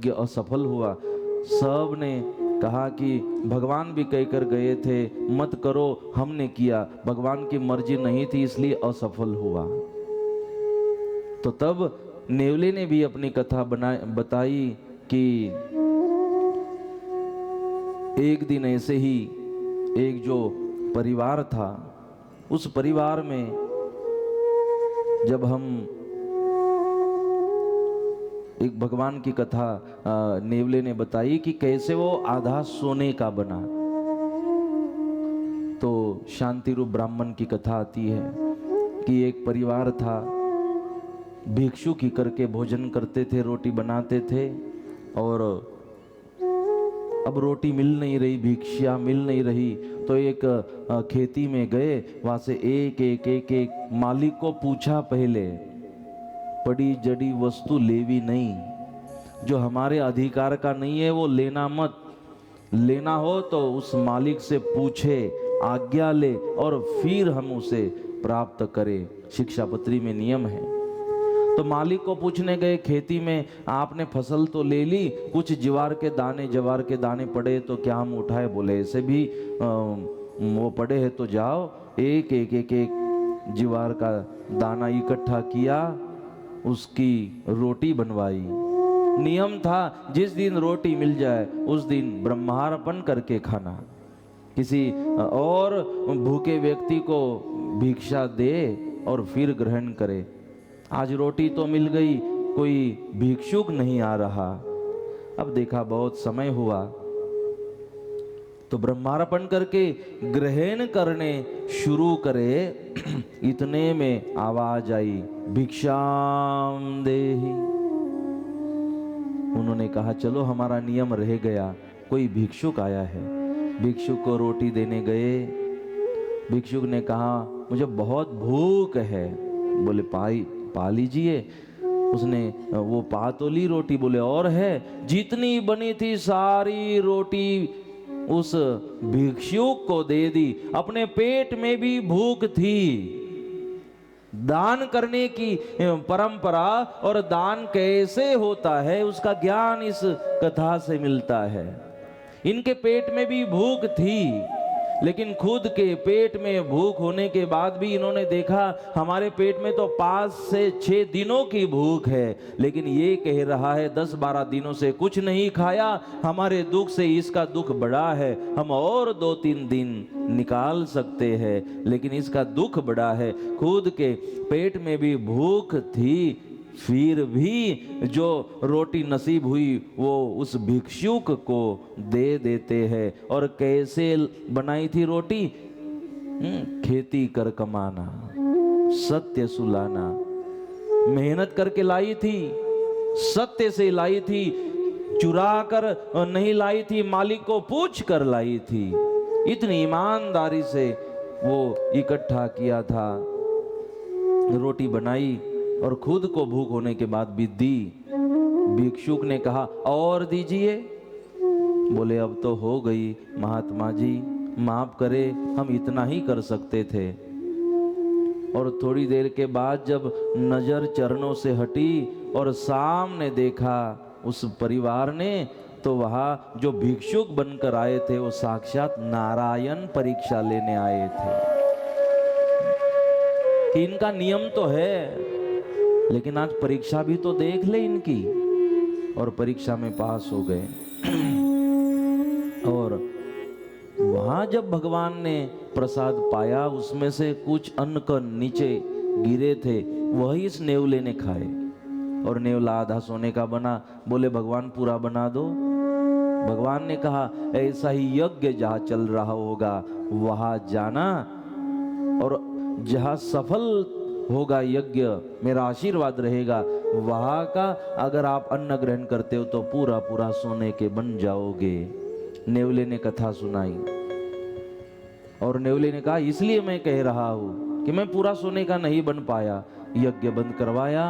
यज्ञ असफल हुआ। सब ने कहा कि भगवान भी कहकर गए थे मत करो, हमने किया, भगवान की मर्जी नहीं थी इसलिए असफल हुआ। तो तब नेवले ने भी अपनी कथा बताई कि एक दिन ऐसे ही एक जो परिवार था, उस परिवार में जब हम एक भगवान की कथा नेवले ने बताई कि कैसे वो आधा सोने का बना। तो शांति रूप ब्राह्मण की कथा आती है कि एक परिवार था, भिक्षुकी करके भोजन करते थे, रोटी बनाते थे, और अब रोटी मिल नहीं रही, भिक्षा मिल नहीं रही, तो एक खेती में गए, वहां से एक मालिक को पूछा पहले, पड़ी जड़ी वस्तु लेवी नहीं, जो हमारे अधिकार का नहीं है वो लेना मत, लेना हो तो उस मालिक से पूछे, आज्ञा ले और फिर हम उसे प्राप्त करें, शिक्षापत्री में नियम है। तो मालिक को पूछने गए, खेती में आपने फसल तो ले ली, कुछ जवार के दाने पड़े तो क्या हम उठाए? बोले ऐसे भी वो पड़े हैं तो जाओ, एक जवार का दाना इकट्ठा किया, उसकी रोटी बनवाई। नियम था जिस दिन रोटी मिल जाए उस दिन ब्रह्मार्पण करके खाना, किसी और भूखे व्यक्ति को भिक्षा दे और फिर ग्रहण करे। आज रोटी तो मिल गई, कोई भिक्षुक नहीं आ रहा। अब देखा बहुत समय हुआ तो ब्रह्मार्पण करके ग्रहण करने शुरू करे, इतने में आवाज आई, भिक्षाम देहि। उन्होंने कहा चलो हमारा नियम रह गया, कोई भिक्षुक आया है। भिक्षुक को रोटी देने गए, भिक्षुक ने कहा मुझे बहुत भूख है। बोले पा लीजिए। उसने वो पा तो ली रोटी, बोले और है? जितनी बनी थी सारी रोटी उस भिक्षुक को दे दी। अपने पेट में भी भूख थी। दान करने की परंपरा और दान कैसे होता है उसका ज्ञान इस कथा से मिलता है। इनके पेट में भी भूख थी, लेकिन खुद के पेट में भूख होने के बाद भी इन्होंने देखा हमारे पेट में तो 5 से 6 दिनों की भूख है, लेकिन ये कह रहा है 10-12 दिनों से कुछ नहीं खाया, हमारे दुख से इसका दुख बड़ा है, हम और 2-3 दिन निकाल सकते हैं, लेकिन इसका दुख बड़ा है। खुद के पेट में भी भूख थी, फिर भी जो रोटी नसीब हुई वो उस भिक्षुक को दे देते हैं। और कैसे बनाई थी रोटी? खेती कर कमाना, सत्य सुलाना, मेहनत करके लाई थी, सत्य से लाई थी, चुरा कर नहीं लाई थी, मालिक को पूछ कर लाई थी। इतनी ईमानदारी से वो इकट्ठा किया था, रोटी बनाई और खुद को भूख होने के बाद भी दी। भिक्षुक ने कहा और दीजिए। बोले अब तो हो गई महात्मा जी, माफ करे, हम इतना ही कर सकते थे। और थोड़ी देर के बाद जब नजर चरणों से हटी और सामने देखा उस परिवार ने, तो वहां जो भिक्षुक बनकर आए थे वो साक्षात नारायण परीक्षा लेने आए थे कि इनका नियम तो है, लेकिन आज परीक्षा भी तो देख ले इनकी। और परीक्षा में पास हो गए। और वहां जब भगवान ने प्रसाद पाया, उसमें से कुछ अन्न कण नीचे गिरे थे, वही इस नेवले ने खाए। और नेवला आधा सोने का बना। बोले भगवान पूरा बना दो। भगवान ने कहा ऐसा ही यज्ञ जहां चल रहा होगा वहां जाना, और जहां सफल होगा यज्ञ, मेरा आशीर्वाद रहेगा, वहां का अगर आप अन्न ग्रहण करते हो तो पूरा पूरा सोने के बन जाओगे। नेवले ने कथा सुनाई और नेवले ने कहा इसलिए मैं कह रहा हूं कि मैं पूरा सोने का नहीं बन पाया। यज्ञ बंद करवाया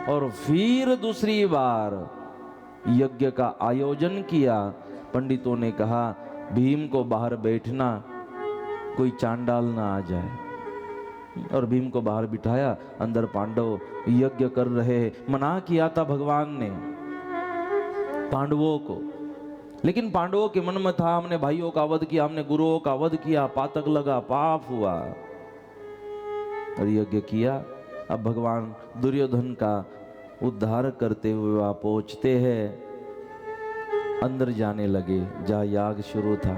और फिर दूसरी बार यज्ञ का आयोजन किया। पंडितों ने कहा भीम को बाहर बैठना, कोई चांडाल ना आ जाए। और भीम को बाहर बिठाया, अंदर पांडव यज्ञ कर रहे। मना किया था भगवान ने पांडवों को। लेकिन पांडवों के मन में था हमने भाइयों का वध किया, हमने गुरुओं का वध किया, पातक लगा, पाप हुआ, और यज्ञ किया। अब भगवान दुर्योधन का उद्धार करते हुए वहां पहुंचते हैं, अंदर जाने लगे जहां याग शुरू था।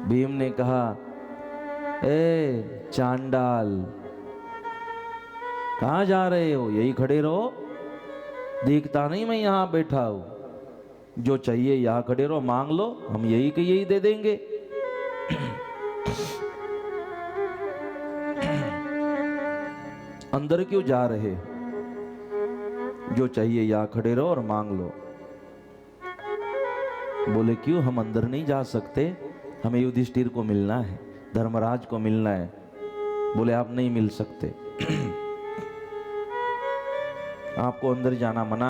भीम ने कहा, ए चांडाल, कहां जा रहे हो? यही खड़े रहो, दिखता नहीं मैं यहां बैठा हूं? जो चाहिए यहां खड़े रहो, मांग लो, हम यही के यही दे देंगे। अंदर क्यों जा रहे? जो चाहिए यहां खड़े रहो और मांग लो। बोले क्यों, हम अंदर नहीं जा सकते? हमें युधिष्ठिर को मिलना है, धर्मराज को मिलना है। बोले आप नहीं मिल सकते, आपको अंदर जाना मना।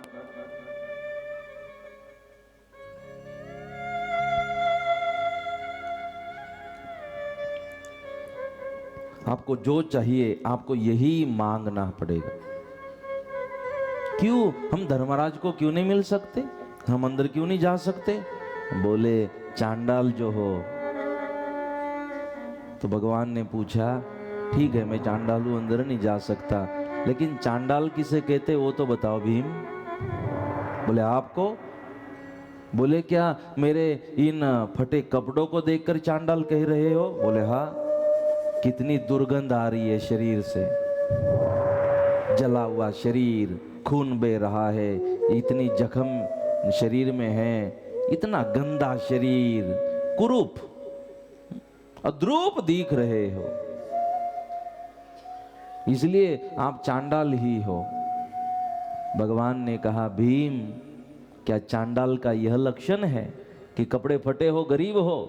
आपको जो चाहिए आपको यही मांगना पड़ेगा। क्यों, हम धर्मराज को क्यों नहीं मिल सकते? हम अंदर क्यों नहीं जा सकते? बोले चांडाल जो हो। तो भगवान ने पूछा, ठीक है मैं चांडाल हूं, अंदर नहीं जा सकता, लेकिन चांडाल किसे कहते वो तो बताओ भीम। बोले आपको। बोले क्या मेरे इन फटे कपड़ों को देखकर चांडाल कह रहे हो? बोले हाँ। कितनी दुर्गंध आ रही है शरीर से, जला हुआ शरीर, खून बह रहा है, इतनी जख्म शरीर में है, इतना गंदा शरीर, कुरूप अद्रूप दिख रहे हो, इसलिए आप चांडाल ही हो। भगवान ने कहा, भीम क्या चांडाल का यह लक्षण है कि कपड़े फटे हो, गरीब हो,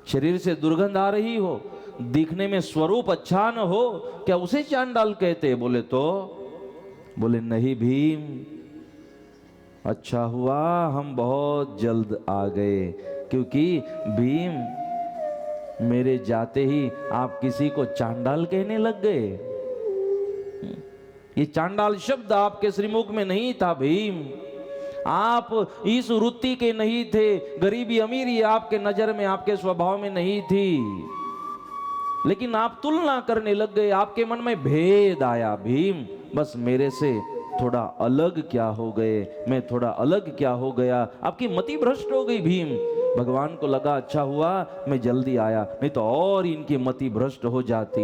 शरीर से दुर्गंध आ रही हो, दिखने में स्वरूप अच्छा न हो, क्या उसे चांडाल कहते? बोले तो। बोले नहीं भीम, अच्छा हुआ हम बहुत जल्द आ गए, क्योंकि भीम मेरे जाते ही आप किसी को चांडाल कहने लग गए। ये चांडाल शब्द आपके श्रीमुख में नहीं था भीम, आप इस वृत्ति के नहीं थे, गरीबी अमीरी आपके नजर में, आपके स्वभाव में नहीं थी, लेकिन आप तुलना करने लग गए, आपके मन में भेद आया। भीम बस मेरे से थोड़ा अलग क्या हो गए, मैं थोड़ा अलग क्या हो गया, आपकी मति भ्रष्ट हो गई भीम। भगवान को लगा अच्छा हुआ मैं जल्दी आया, नहीं तो और इनकी मति भ्रष्ट हो जाती।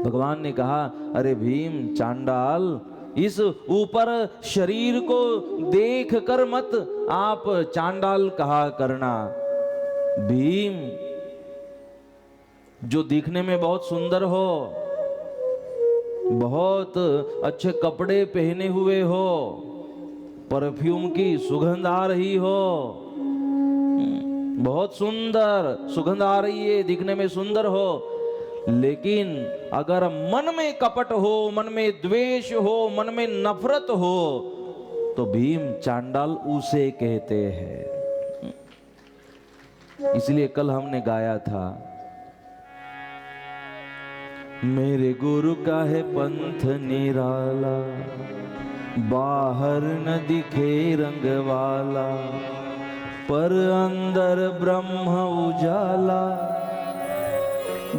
भगवान ने कहा, अरे भीम चांडाल, इस ऊपर शरीर को देख कर मत आप चांडाल कहा करना। भीम जो दिखने में बहुत सुंदर हो, बहुत अच्छे कपड़े पहने हुए हो, परफ्यूम की सुगंध आ रही हो, बहुत सुंदर सुगंध आ रही है, दिखने में सुंदर हो, लेकिन अगर मन में कपट हो, मन में द्वेष हो, मन में नफरत हो, तो भीम चांडाल उसे कहते हैं। इसलिए कल हमने गाया था, मेरे गुरु का है पंथ निराला, बाहर न दिखे रंग वाला, पर अंदर ब्रह्म उजाला,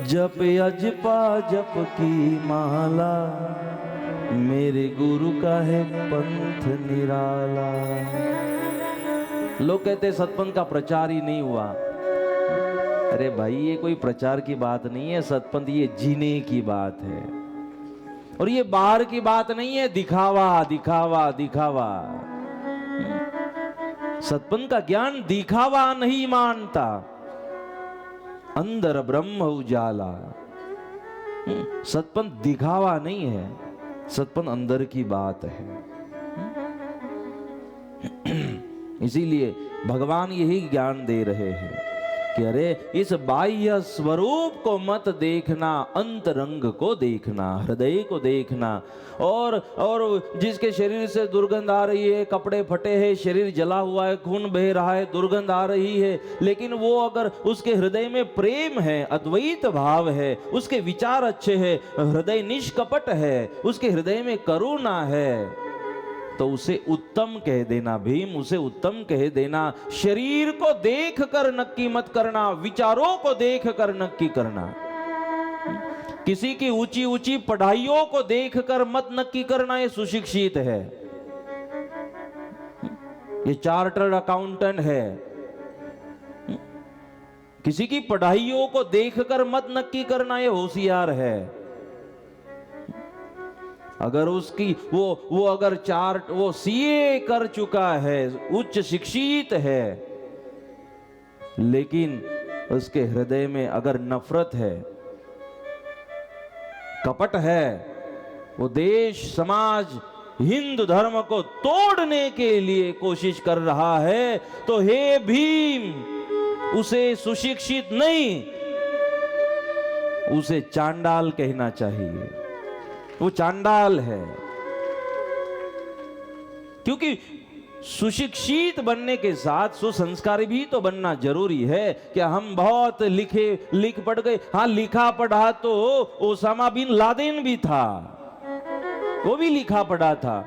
जप अजपा जप की माला, मेरे गुरु का है पंथ निराला। लोग कहते सतपंथ का प्रचार ही नहीं हुआ। अरे भाई ये कोई प्रचार की बात नहीं है, सतपंथ ये जीने की बात है, और ये बाहर की बात नहीं है, दिखावा दिखावा दिखावा। सतपंथ का ज्ञान दिखावा नहीं मानता, अंदर ब्रह्म उजाला। सतपंथ दिखावा नहीं है, सतपंथ अंदर की बात है। इसीलिए भगवान यही ज्ञान दे रहे हैं कि अरे इस बाह्य स्वरूप को मत देखना, अंतरंग को देखना, हृदय को देखना। और जिसके शरीर से दुर्गंध आ रही है, कपड़े फटे हैं, शरीर जला हुआ है, खून बह रहा है, दुर्गंध आ रही है, लेकिन वो अगर उसके हृदय में प्रेम है, अद्वैत भाव है, उसके विचार अच्छे हैं, हृदय निष्कपट है, उसके हृदय में करुणा है, तो उसे उत्तम कह देना भीम, उसे उत्तम कह देना। शरीर को देख कर नक्की मत करना, विचारों को देख कर नक्की करना। किसी की ऊंची ऊंची पढ़ाइयों को देखकर मत नक्की करना ये सुशिक्षित है, ये चार्टर्ड अकाउंटेंट है। किसी की पढ़ाइयों को देखकर मत नक्की करना ये होशियार है। अगर उसकी वो अगर वो सीए कर चुका है, उच्च शिक्षित है, लेकिन उसके हृदय में अगर नफरत है, कपट है, वो देश समाज हिंदू धर्म को तोड़ने के लिए कोशिश कर रहा है, तो हे भीम, उसे सुशिक्षित नहीं, उसे चांडाल कहना चाहिए। वो चांडाल है। क्योंकि सुशिक्षित बनने के साथ सुसंस्कारी भी तो बनना जरूरी है। क्या हम बहुत लिख पढ़ गए? हाँ, लिखा पढ़ा तो ओसामा बिन लादेन भी था, वो भी लिखा पढ़ा था।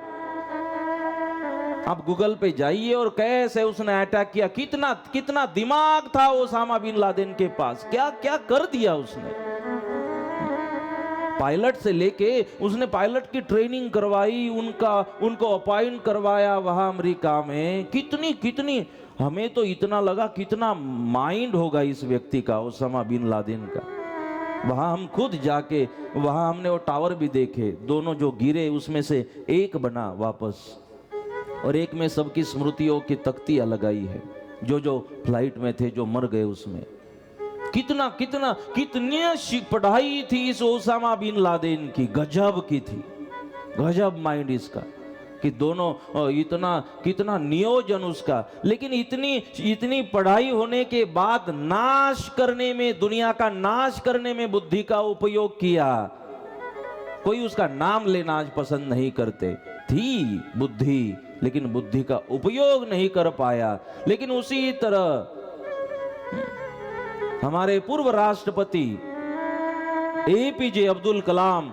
आप गूगल पे जाइए और कैसे उसने अटैक किया, कितना दिमाग था ओसामा बिन लादेन के पास, क्या क्या कर दिया उसने। पायलट से लेके उसने पायलट की ट्रेनिंग करवाई, उनको अपॉइंट करवाया वहां अमेरिका में। कितनी हमें तो इतना लगा कितना माइंड होगा इस व्यक्ति का, ओसामा बिन लादेन का। वहां हम खुद जाके वहां हमने वो टावर भी देखे, दोनों जो गिरे उसमें से एक बना वापस, और एक में सबकी स्मृतियों की तख्तियां लगाई है, जो फ्लाइट में थे, जो मर गए उसमें। कितनी पढ़ाई थी इस ओसामा बिन लादेन की, गजब की थी, गजब माइंड इसका, कि दोनों कितना नियोजन उसका। लेकिन इतनी पढ़ाई होने के बाद नाश करने में, दुनिया का नाश करने में बुद्धि का उपयोग किया। कोई उसका नाम लेना आज पसंद नहीं करते। थी बुद्धि, लेकिन बुद्धि का उपयोग नहीं कर पाया। लेकिन उसी तरह हमारे पूर्व राष्ट्रपति एपीजे अब्दुल कलाम,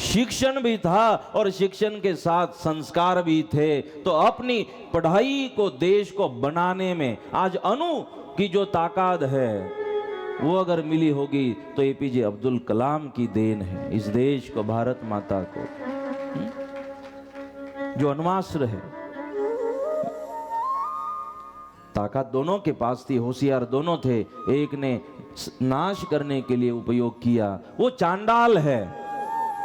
शिक्षण भी था और शिक्षण के साथ संस्कार भी थे। तो अपनी पढ़ाई को, देश को बनाने में आज अणु की जो ताकत है वो अगर मिली होगी तो एपीजे अब्दुल कलाम की देन है, इस देश को, भारत माता को। जो अण्वास्त्र है, ताकत दोनों के पास थी, होशियार दोनों थे। एक ने नाश करने के लिए उपयोग किया, वो चांडाल है।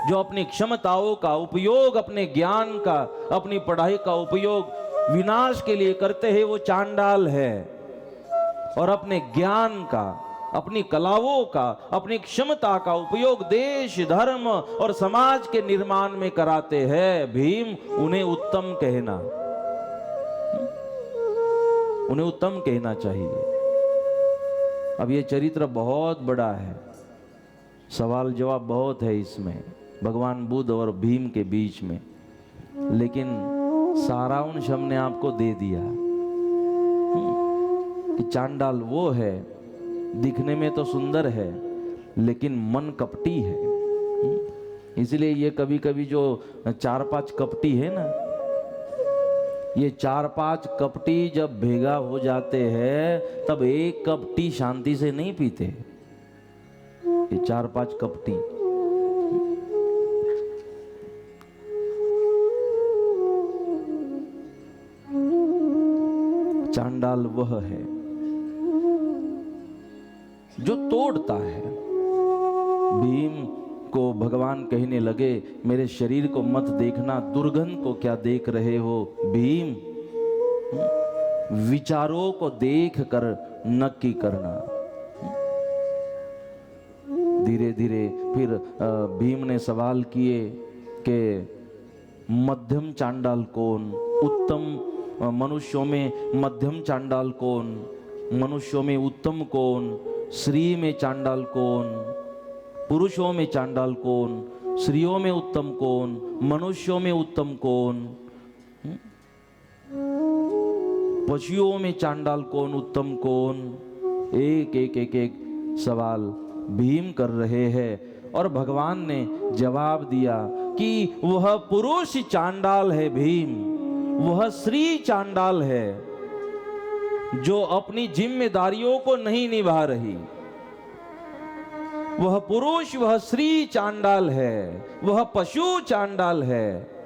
जो अपनी क्षमताओं का उपयोग, अपने ज्ञान का, अपनी पढ़ाई का उपयोग विनाश के लिए करते हैं, वो चांडाल है। और अपने ज्ञान का, अपनी कलाओं का, अपनी क्षमता का उपयोग देश, धर्म और समाज के निर्माण में कराते हैं भीम, उन्हें उत्तम कहना, उन्हें उत्तम कहना चाहिए। अब ये चरित्र बहुत बड़ा है, सवाल जवाब बहुत है इसमें, भगवान बुद्ध और भीम के बीच में, लेकिन सारांश हमने आपको दे दिया कि चांडाल वो है, दिखने में तो सुंदर है लेकिन मन कपटी है। इसलिए ये कभी कभी जो 4-5 कपटी है ना, ये 4-5 कपटी जब भेगा हो जाते हैं तब एक कप टी शांति से नहीं पीते। ये 4-5 कपटी, चांडाल वह है जो तोड़ता है। भीम को भगवान कहने लगे, मेरे शरीर को मत देखना, दुर्गंध को क्या देख रहे हो भीम, विचारों को देख कर नक्की करना। धीरे धीरे फिर भीम ने सवाल किए कि मध्यम चांडाल कौन, उत्तम मनुष्यों में मध्यम चांडाल कौन, मनुष्यों में उत्तम कौन, स्त्री में चांडाल कौन, पुरुषों में चांडाल कौन, स्त्रियों में उत्तम कौन, मनुष्यों में उत्तम कौन, पशुओं में चांडाल कौन, उत्तम कौन। एक सवाल भीम कर रहे हैं और भगवान ने जवाब दिया कि वह पुरुष चांडाल है भीम, वह स्त्री चांडाल है जो अपनी जिम्मेदारियों को नहीं निभा रही। वह पुरुष, वह स्त्री चांडाल है, वह पशु चांडाल है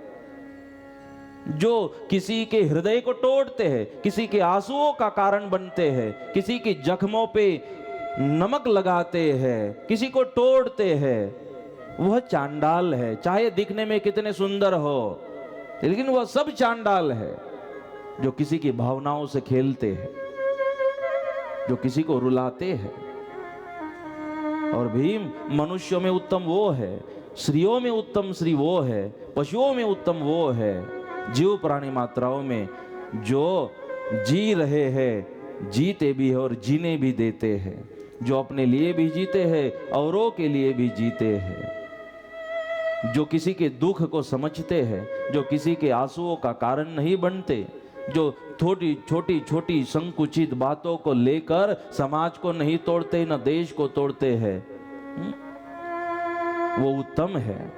जो किसी के हृदय को तोड़ते हैं, किसी के आंसुओं का कारण बनते हैं, किसी के जख्मों पे नमक लगाते हैं, किसी को तोड़ते हैं। वह चांडाल है, चाहे दिखने में कितने सुंदर हो, लेकिन वह सब चांडाल है जो किसी की भावनाओं से खेलते हैं, जो किसी को रुलाते हैं। और भीम, मनुष्यों में उत्तम वो है, स्त्रियों में उत्तम स्त्री वो है, पशुओं में उत्तम वो है, जीव प्राणी मात्राओं में जो जी रहे हैं, जीते भी है और जीने भी देते हैं, जो अपने लिए भी जीते हैं, औरों के लिए भी जीते हैं, जो किसी के दुख को समझते हैं, जो किसी के आंसुओं का कारण नहीं बनते, जो छोटी छोटी छोटी संकुचित बातों को लेकर समाज को नहीं तोड़ते, न देश को तोड़ते हैं, वो उत्तम है।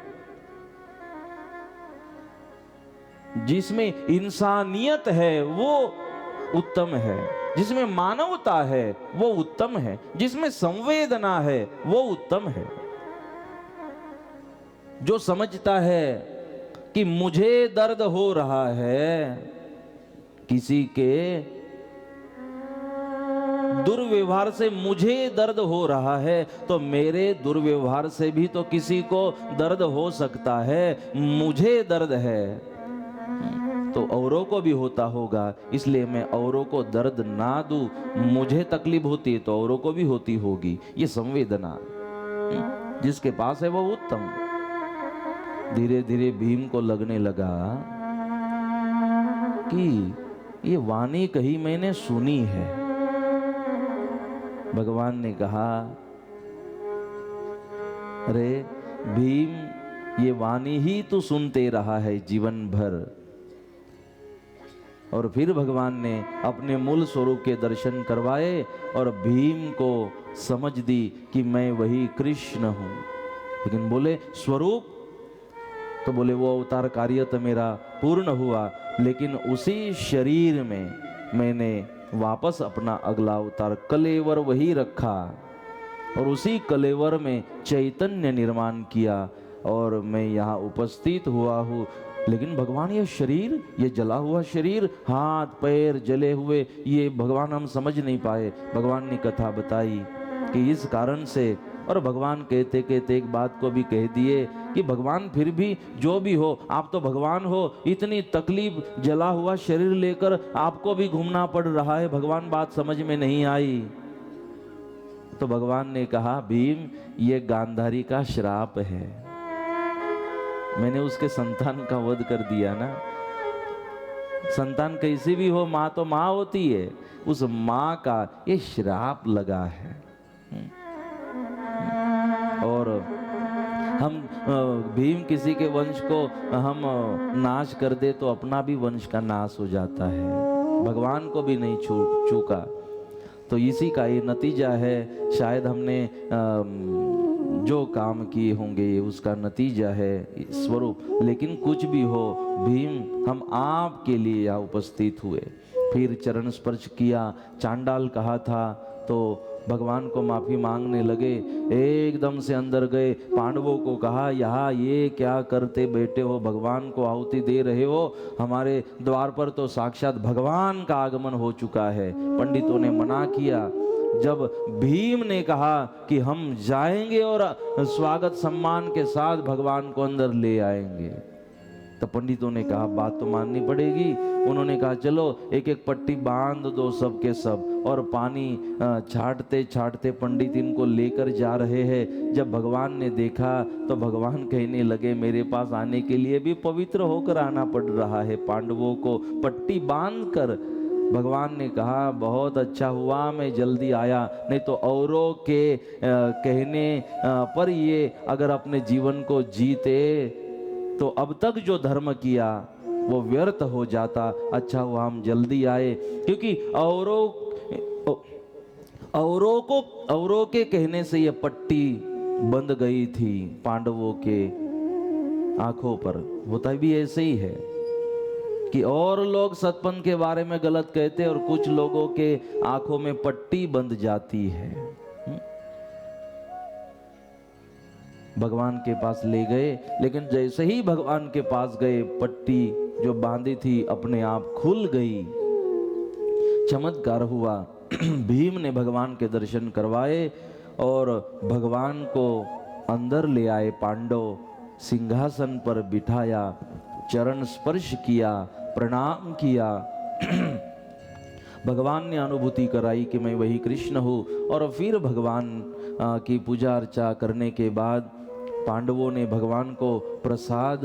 जिसमें इंसानियत है वो उत्तम है, जिसमें मानवता है वो उत्तम है, जिसमें संवेदना है वो उत्तम है। जो समझता है कि मुझे दर्द हो रहा है, किसी के दुर्व्यवहार से मुझे दर्द हो रहा है, तो मेरे दुर्व्यवहार से भी तो किसी को दर्द हो सकता है। मुझे दर्द है तो औरों को भी होता होगा, इसलिए मैं औरों को दर्द ना दूं। मुझे तकलीफ होती है तो औरों को भी होती होगी। ये संवेदना जिसके पास है वो उत्तम। धीरे धीरे भीम को लगने लगा कि ये वाणी कहीं मैंने सुनी है। भगवान ने कहा, अरे भीम, ये वाणी ही तू सुनते रहा है जीवन भर। और फिर भगवान ने अपने मूल स्वरूप के दर्शन करवाए और भीम को समझ दी कि मैं वही कृष्ण हूं। लेकिन बोले स्वरूप, तो बोले वो अवतार कार्य तो मेरा पूर्ण हुआ, लेकिन उसी शरीर में मैंने वापस अपना अगला अवतार कलेवर वही रखा और उसी कलेवर में चैतन्य निर्माण किया और मैं यहाँ उपस्थित हुआ हूँ। लेकिन भगवान ये शरीर, ये जला हुआ शरीर, हाथ पैर जले हुए, ये भगवान हम समझ नहीं पाए। भगवान ने कथा बताई कि इस कारण से, और भगवान कहते कहते एक बात को भी कह दिए कि भगवान फिर भी जो भी हो, आप तो भगवान हो, इतनी तकलीफ, जला हुआ शरीर लेकर आपको भी घूमना पड़ रहा है। भगवान बात समझ में नहीं आई। तो भगवान ने कहा, भीम, ये गांधारी का श्राप है। मैंने उसके संतान का वध कर दिया ना। संतान कैसी भी हो, माँ तो माँ होती है, उस माँ का ये श्राप लगा है। और हम भीम किसी के वंश को हम नाश कर दे तो अपना भी वंश का नाश हो जाता है। भगवान को भी नहीं चूका। तो इसी का ये नतीजा है। शायद हमने जो काम किए होंगे उसका नतीजा है स्वरूप। लेकिन कुछ भी हो भीम, हम आपके लिए यहाँ उपस्थित हुए। फिर चरण स्पर्श किया, चांडाल कहा था तो भगवान को माफी मांगने लगे। एकदम से अंदर गए, पांडवों को कहा, यहाँ ये क्या करते बैठे हो, भगवान को आहुति दे रहे हो, हमारे द्वार पर तो साक्षात भगवान का आगमन हो चुका है। पंडितों ने मना किया। जब भीम ने कहा कि हम जाएंगे और स्वागत सम्मान के साथ भगवान को अंदर ले आएंगे, तो पंडितों ने कहा बात तो माननी पड़ेगी। उन्होंने कहा चलो एक एक पट्टी बांध दो सबके सब। और पानी छाटते छाटते पंडित इनको लेकर जा रहे हैं। जब भगवान ने देखा तो भगवान कहने लगे, मेरे पास आने के लिए भी पवित्र होकर आना पड़ रहा है पांडवों को पट्टी बांध कर। भगवान ने कहा बहुत अच्छा हुआ मैं जल्दी आया, नहीं तो औरों के कहने पर ये अगर अपने जीवन को जीते तो अब तक जो धर्म किया वो व्यर्थ हो जाता। अच्छा हुआ हम जल्दी आए, क्योंकि औरों के कहने से ये पट्टी बंध गई थी पांडवों के आंखों पर। होता भी ऐसे ही है कि और लोग सतपंथ के बारे में गलत कहते और कुछ लोगों के आंखों में पट्टी बंध जाती है। भगवान के पास ले गए, लेकिन जैसे ही भगवान के पास गए, पट्टी जो बांधी थी अपने आप खुल गई। चमत्कार हुआ। भीम ने भगवान के दर्शन करवाए और भगवान को अंदर ले आए। पांडव सिंहासन पर बिठाया, चरण स्पर्श किया, प्रणाम किया। भगवान ने अनुभूति कराई कि मैं वही कृष्ण हूँ। और फिर भगवान की पूजा अर्चा करने के बाद पांडवों ने भगवान को प्रसाद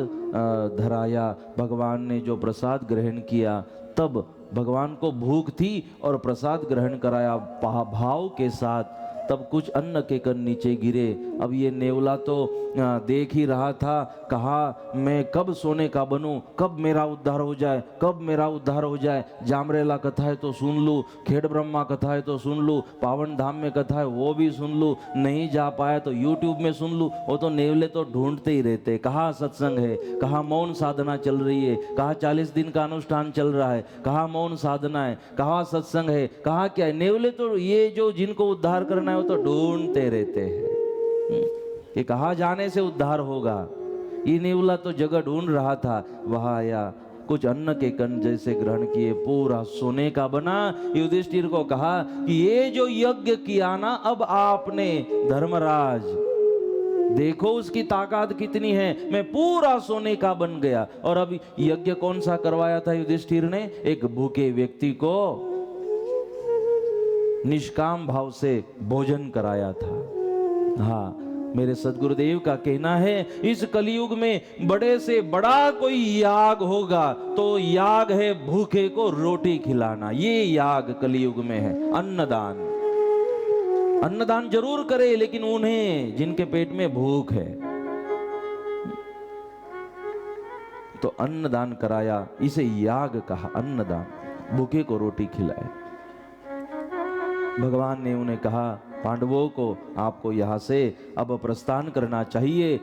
धराया। भगवान ने जो प्रसाद ग्रहण किया, तब भगवान को भूख थी और प्रसाद ग्रहण कराया भाव के साथ, तब कुछ अन्न के कण नीचे गिरे। अब ये नेवला तो देख ही रहा था, कहा मैं कब सोने का बनूं, कब मेरा उद्धार हो जाए, कब मेरा उद्धार हो जाए। जामरेला कथा है तो सुन लूँ, खेड़ ब्रह्मा कथा है तो सुन लूँ, पावन धाम में कथा है वो भी सुन लूँ, नहीं जा पाया तो यूट्यूब में सुन लूँ। वो तो नेवले तो ढूंढते ही रहते, कहाँ सत्संग है, कहाँ मौन साधना चल रही है, कहाँ 40 दिन का अनुष्ठान चल रहा है, कहाँ मौन साधना है, कहाँ सत्संग है, कहाँ क्या है। नेवले तो ये जो जिनको उद्धार करना है वो तो ढूंढते रहते हैं कि कहाँ जाने से उद्धार होगा। ये नेवला तो जगह ढूंढ रहा था, वहां आया, कुछ अन्न के कण जैसे ग्रहण किए, पूरा सोने का बना। युधिष्ठिर को कहा कि ये जो यज्ञ किया ना, अब आपने धर्मराज देखो उसकी ताकत कितनी है, मैं पूरा सोने का बन गया। और अब यज्ञ कौन सा करवाया था युधिष्ठिर ने? एक भूखे व्यक्ति को निष्काम भाव से भोजन कराया था। हाँ, मेरे सद्गुरुदेव का कहना है, इस कलयुग में बड़े से बड़ा कोई याग होगा तो याग है भूखे को रोटी खिलाना। ये याग कलयुग में है, अन्नदान। अन्नदान जरूर करे, लेकिन उन्हें जिनके पेट में भूख है। तो अन्नदान कराया, इसे याग कहा, अन्नदान, भूखे को रोटी खिलाए। भगवान ने उन्हें कहा, पांडवों को आपको यहाँ से अब प्रस्थान करना चाहिए।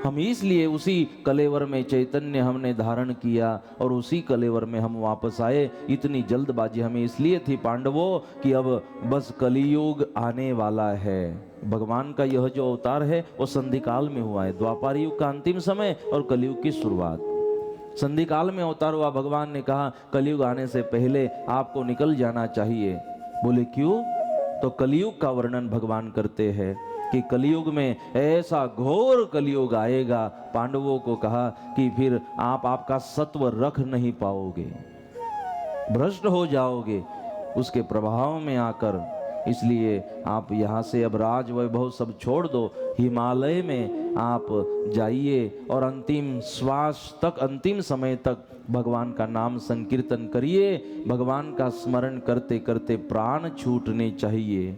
हम इसलिए उसी कलेवर में चैतन्य हमने धारण किया और उसी कलेवर में हम वापस आए। इतनी जल्दबाजी हमें इसलिए थी पांडवों कि अब बस कलियुग आने वाला है। भगवान का यह जो अवतार है वो संधि काल में हुआ है, द्वापर युग का अंतिम समय और कलियुग की शुरुआत। संधि काल में अवतार हुआ। भगवान ने कहा कलियुग आने से पहले आपको निकल जाना चाहिए। बोले क्यों? तो कलियुग का वर्णन भगवान करते हैं कि कलियुग में ऐसा घोर कलियुग आएगा। पांडवों को कहा कि फिर आप आपका सत्व रख नहीं पाओगे, भ्रष्ट हो जाओगे उसके प्रभाव में आकर। इसलिए आप यहाँ से अब राज वैभव सब छोड़ दो, हिमालय में आप जाइए और अंतिम श्वास तक, अंतिम समय तक भगवान का नाम संकीर्तन करिए। भगवान का स्मरण करते करते प्राण छूटने चाहिए।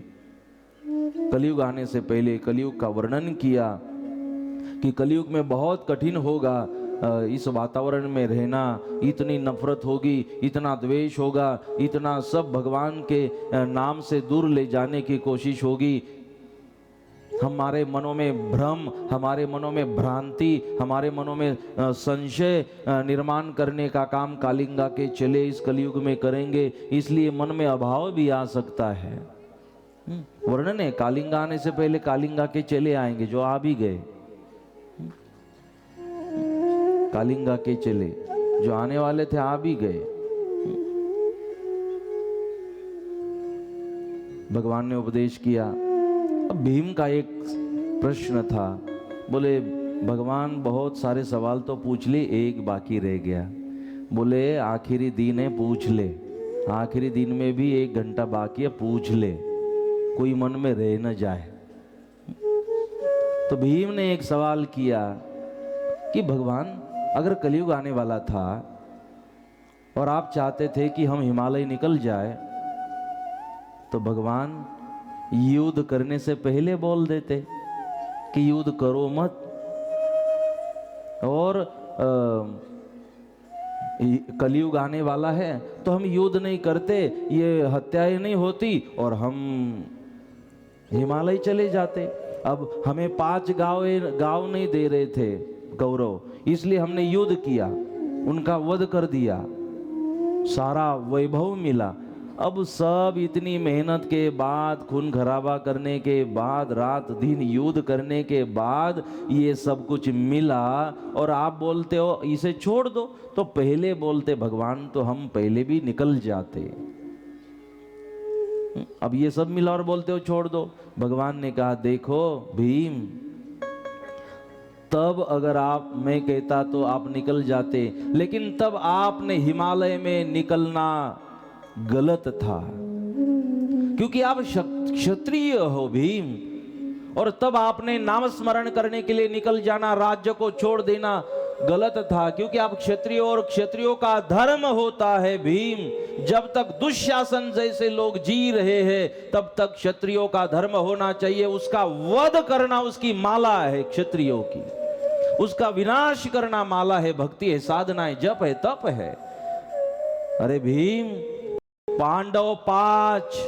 कलयुग आने से पहले कलयुग का वर्णन किया कि कलयुग में बहुत कठिन होगा इस वातावरण में रहना। इतनी नफरत होगी, इतना द्वेष होगा, इतना सब भगवान के नाम से दूर ले जाने की कोशिश होगी। हमारे मनों में भ्रम, हमारे मनों में भ्रांति, हमारे मनों में संशय निर्माण करने का काम कालिंगा के चले इस कलयुग में करेंगे। इसलिए मन में अभाव भी आ सकता है। वर्णन है, कालिंगा आने से पहले कालिंगा के चले आएंगे, जो आ भी गए। कालिंगा के चले जो आने वाले थे आ भी गए। भगवान ने उपदेश किया। अब भीम का एक प्रश्न था, बोले भगवान बहुत सारे सवाल तो पूछ ले, एक बाकी रह गया। बोले आखिरी दिन है, पूछ ले। आखिरी दिन में भी 1 घंटा बाकी है, पूछ ले, कोई मन में रह न जाए। तो भीम ने एक सवाल किया कि भगवान अगर कलयुग आने वाला था और आप चाहते थे कि हम हिमालय निकल जाए, तो भगवान युद्ध करने से पहले बोल देते कि युद्ध करो मत, और कलयुग आने वाला है तो हम युद्ध नहीं करते, ये हत्याएं नहीं होती और हम हिमालय चले जाते। अब हमें 5 गांव नहीं दे रहे थे कौरव, इसलिए हमने युद्ध किया, उनका वध कर दिया। सारा वैभव मिला। अब सब इतनी मेहनत के बाद, खून खराबा करने के बाद, रात दिन युद्ध करने के बाद ये सब कुछ मिला और आप बोलते हो इसे छोड़ दो। तो पहले बोलते भगवान तो हम पहले भी निकल जाते। अब ये सब मिला और बोलते हो छोड़ दो। भगवान ने कहा देखो भीम, तब अगर आप, मैं कहता तो आप निकल जाते, लेकिन तब आपने हिमालय में निकलना गलत था, क्योंकि आप क्षत्रिय हो भीम। और तब आपने नाम स्मरण करने के लिए निकल जाना, राज्य को छोड़ देना गलत था, क्योंकि आप क्षत्रिय, और क्षत्रियों का धर्म होता है भीम। जब तक दुशासन जैसे लोग जी रहे हैं तब तक क्षत्रियों का धर्म होना चाहिए। उसका वध करना उसकी माला है क्षत्रियों की, उसका विनाश करना माला है, भक्ति है, साधना है, जप है, तप है। अरे भीम, पांडव पांच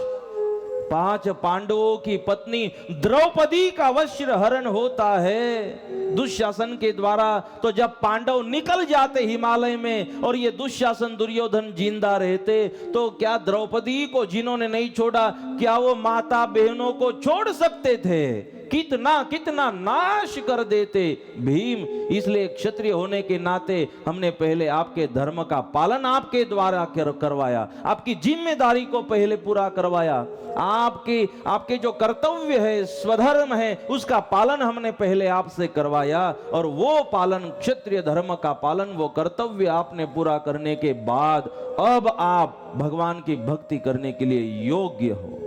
पांडवों की पत्नी द्रौपदी का वस्त्र हरण होता है दुशासन के द्वारा। तो जब पांडव निकल जाते हिमालय में और ये दुशासन दुर्योधन जिंदा रहते, तो क्या द्रौपदी को जिन्होंने नहीं छोड़ा, क्या वो माता बहनों को छोड़ सकते थे? कितना कितना नाश कर देते भीम। इसलिए क्षत्रिय होने के नाते हमने पहले आपके धर्म का पालन आपके द्वारा करवाया, आपकी जिम्मेदारी को पहले पूरा करवाया, आपके जो कर्तव्य है, स्वधर्म है, उसका पालन हमने पहले आपसे करवाया। और वो पालन, क्षत्रिय धर्म का पालन, वो कर्तव्य आपने पूरा करने के बाद अब आप भगवान की भक्ति करने के लिए योग्य हो।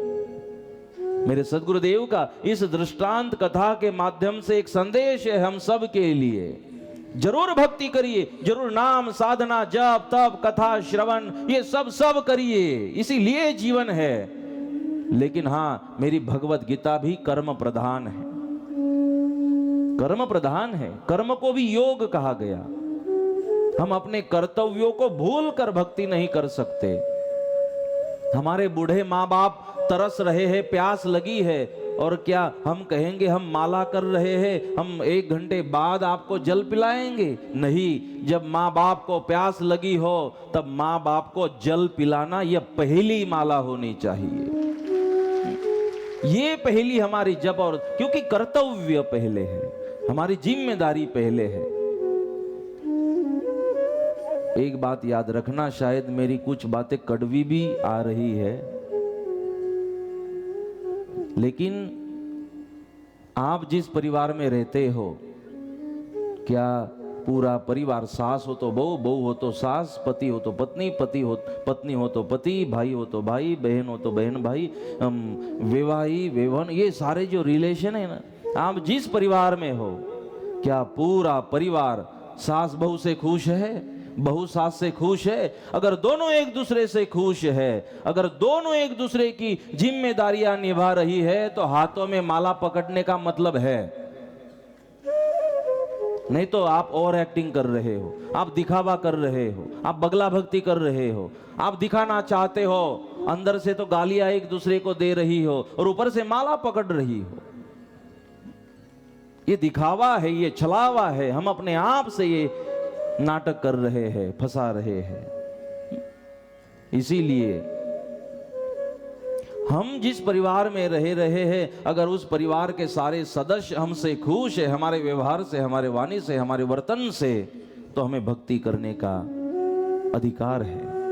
मेरे सदगुरुदेव का इस दृष्टांत कथा के माध्यम से एक संदेश है हम सब के लिए। जरूर भक्ति करिए, जरूर नाम, साधना, जप, तप, कथा, श्रवण, ये सब करिए, इसीलिए जीवन है। लेकिन हाँ, मेरी भगवत गीता भी कर्म प्रधान है, कर्म प्रधान है। कर्म को भी योग कहा गया। हम अपने कर्तव्यों को भूल कर भक्ति नहीं कर सकते। हमारे बूढ़े माँ बाप तरस रहे हैं, प्यास लगी है, और क्या हम कहेंगे हम माला कर रहे हैं, हम 1 घंटे बाद आपको जल पिलाएंगे? नहीं। जब माँ बाप को प्यास लगी हो तब माँ बाप को जल पिलाना यह पहली माला होनी चाहिए। ये पहली हमारी जप, और क्योंकि कर्तव्य पहले है, हमारी जिम्मेदारी पहले है। एक बात याद रखना, शायद मेरी कुछ बातें कड़वी भी आ रही है, लेकिन आप जिस परिवार में रहते हो, क्या पूरा परिवार, सास हो तो बहू, बहू हो तो सास, पति हो तो पत्नी, पत्नी हो तो पति, भाई हो तो भाई, बहन हो तो बहन भाई, विवाही वेवन, ये सारे जो रिलेशन है ना, आप जिस परिवार में हो, क्या पूरा परिवार सास बहू से खुश है, बहू सास से खुश है? अगर दोनों एक दूसरे से खुश है, अगर दोनों एक दूसरे की जिम्मेदारियां निभा रही है, तो हाथों में माला पकड़ने का मतलब है। नहीं तो आप ओवर एक्टिंग कर रहे हो, आप दिखावा कर रहे हो, आप बगला भक्ति कर रहे हो, आप दिखाना चाहते हो, अंदर से तो गालियां एक दूसरे को दे रही हो और ऊपर से माला पकड़ रही हो। ये दिखावा है, ये छलावा है। हम अपने आप से ये नाटक कर रहे हैं, फंसा रहे हैं। इसीलिए हम जिस परिवार में रहे हैं, अगर उस परिवार के सारे सदस्य हमसे खुश है, हमारे व्यवहार से, हमारे वाणी से, हमारे वर्तन से, तो हमें भक्ति करने का अधिकार है।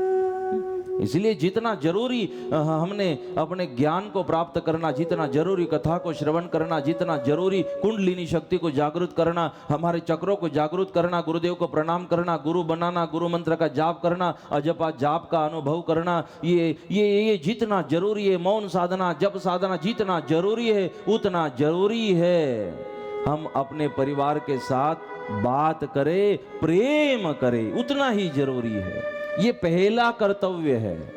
इसलिए जितना जरूरी हमने अपने ज्ञान को प्राप्त करना, जितना जरूरी कथा को श्रवण करना, जितना जरूरी कुंडलिनी शक्ति को जागृत करना, हमारे चक्रों को जागृत करना, गुरुदेव को प्रणाम करना, गुरु बनाना, गुरु मंत्र का जाप करना, अजपा जाप का अनुभव करना, ये जितना जरूरी है, मौन साधना, जप साधना जितना जरूरी है, उतना जरूरी है हम अपने परिवार के साथ बात करें, प्रेम करें, उतना ही जरूरी है। ये पहला कर्तव्य है।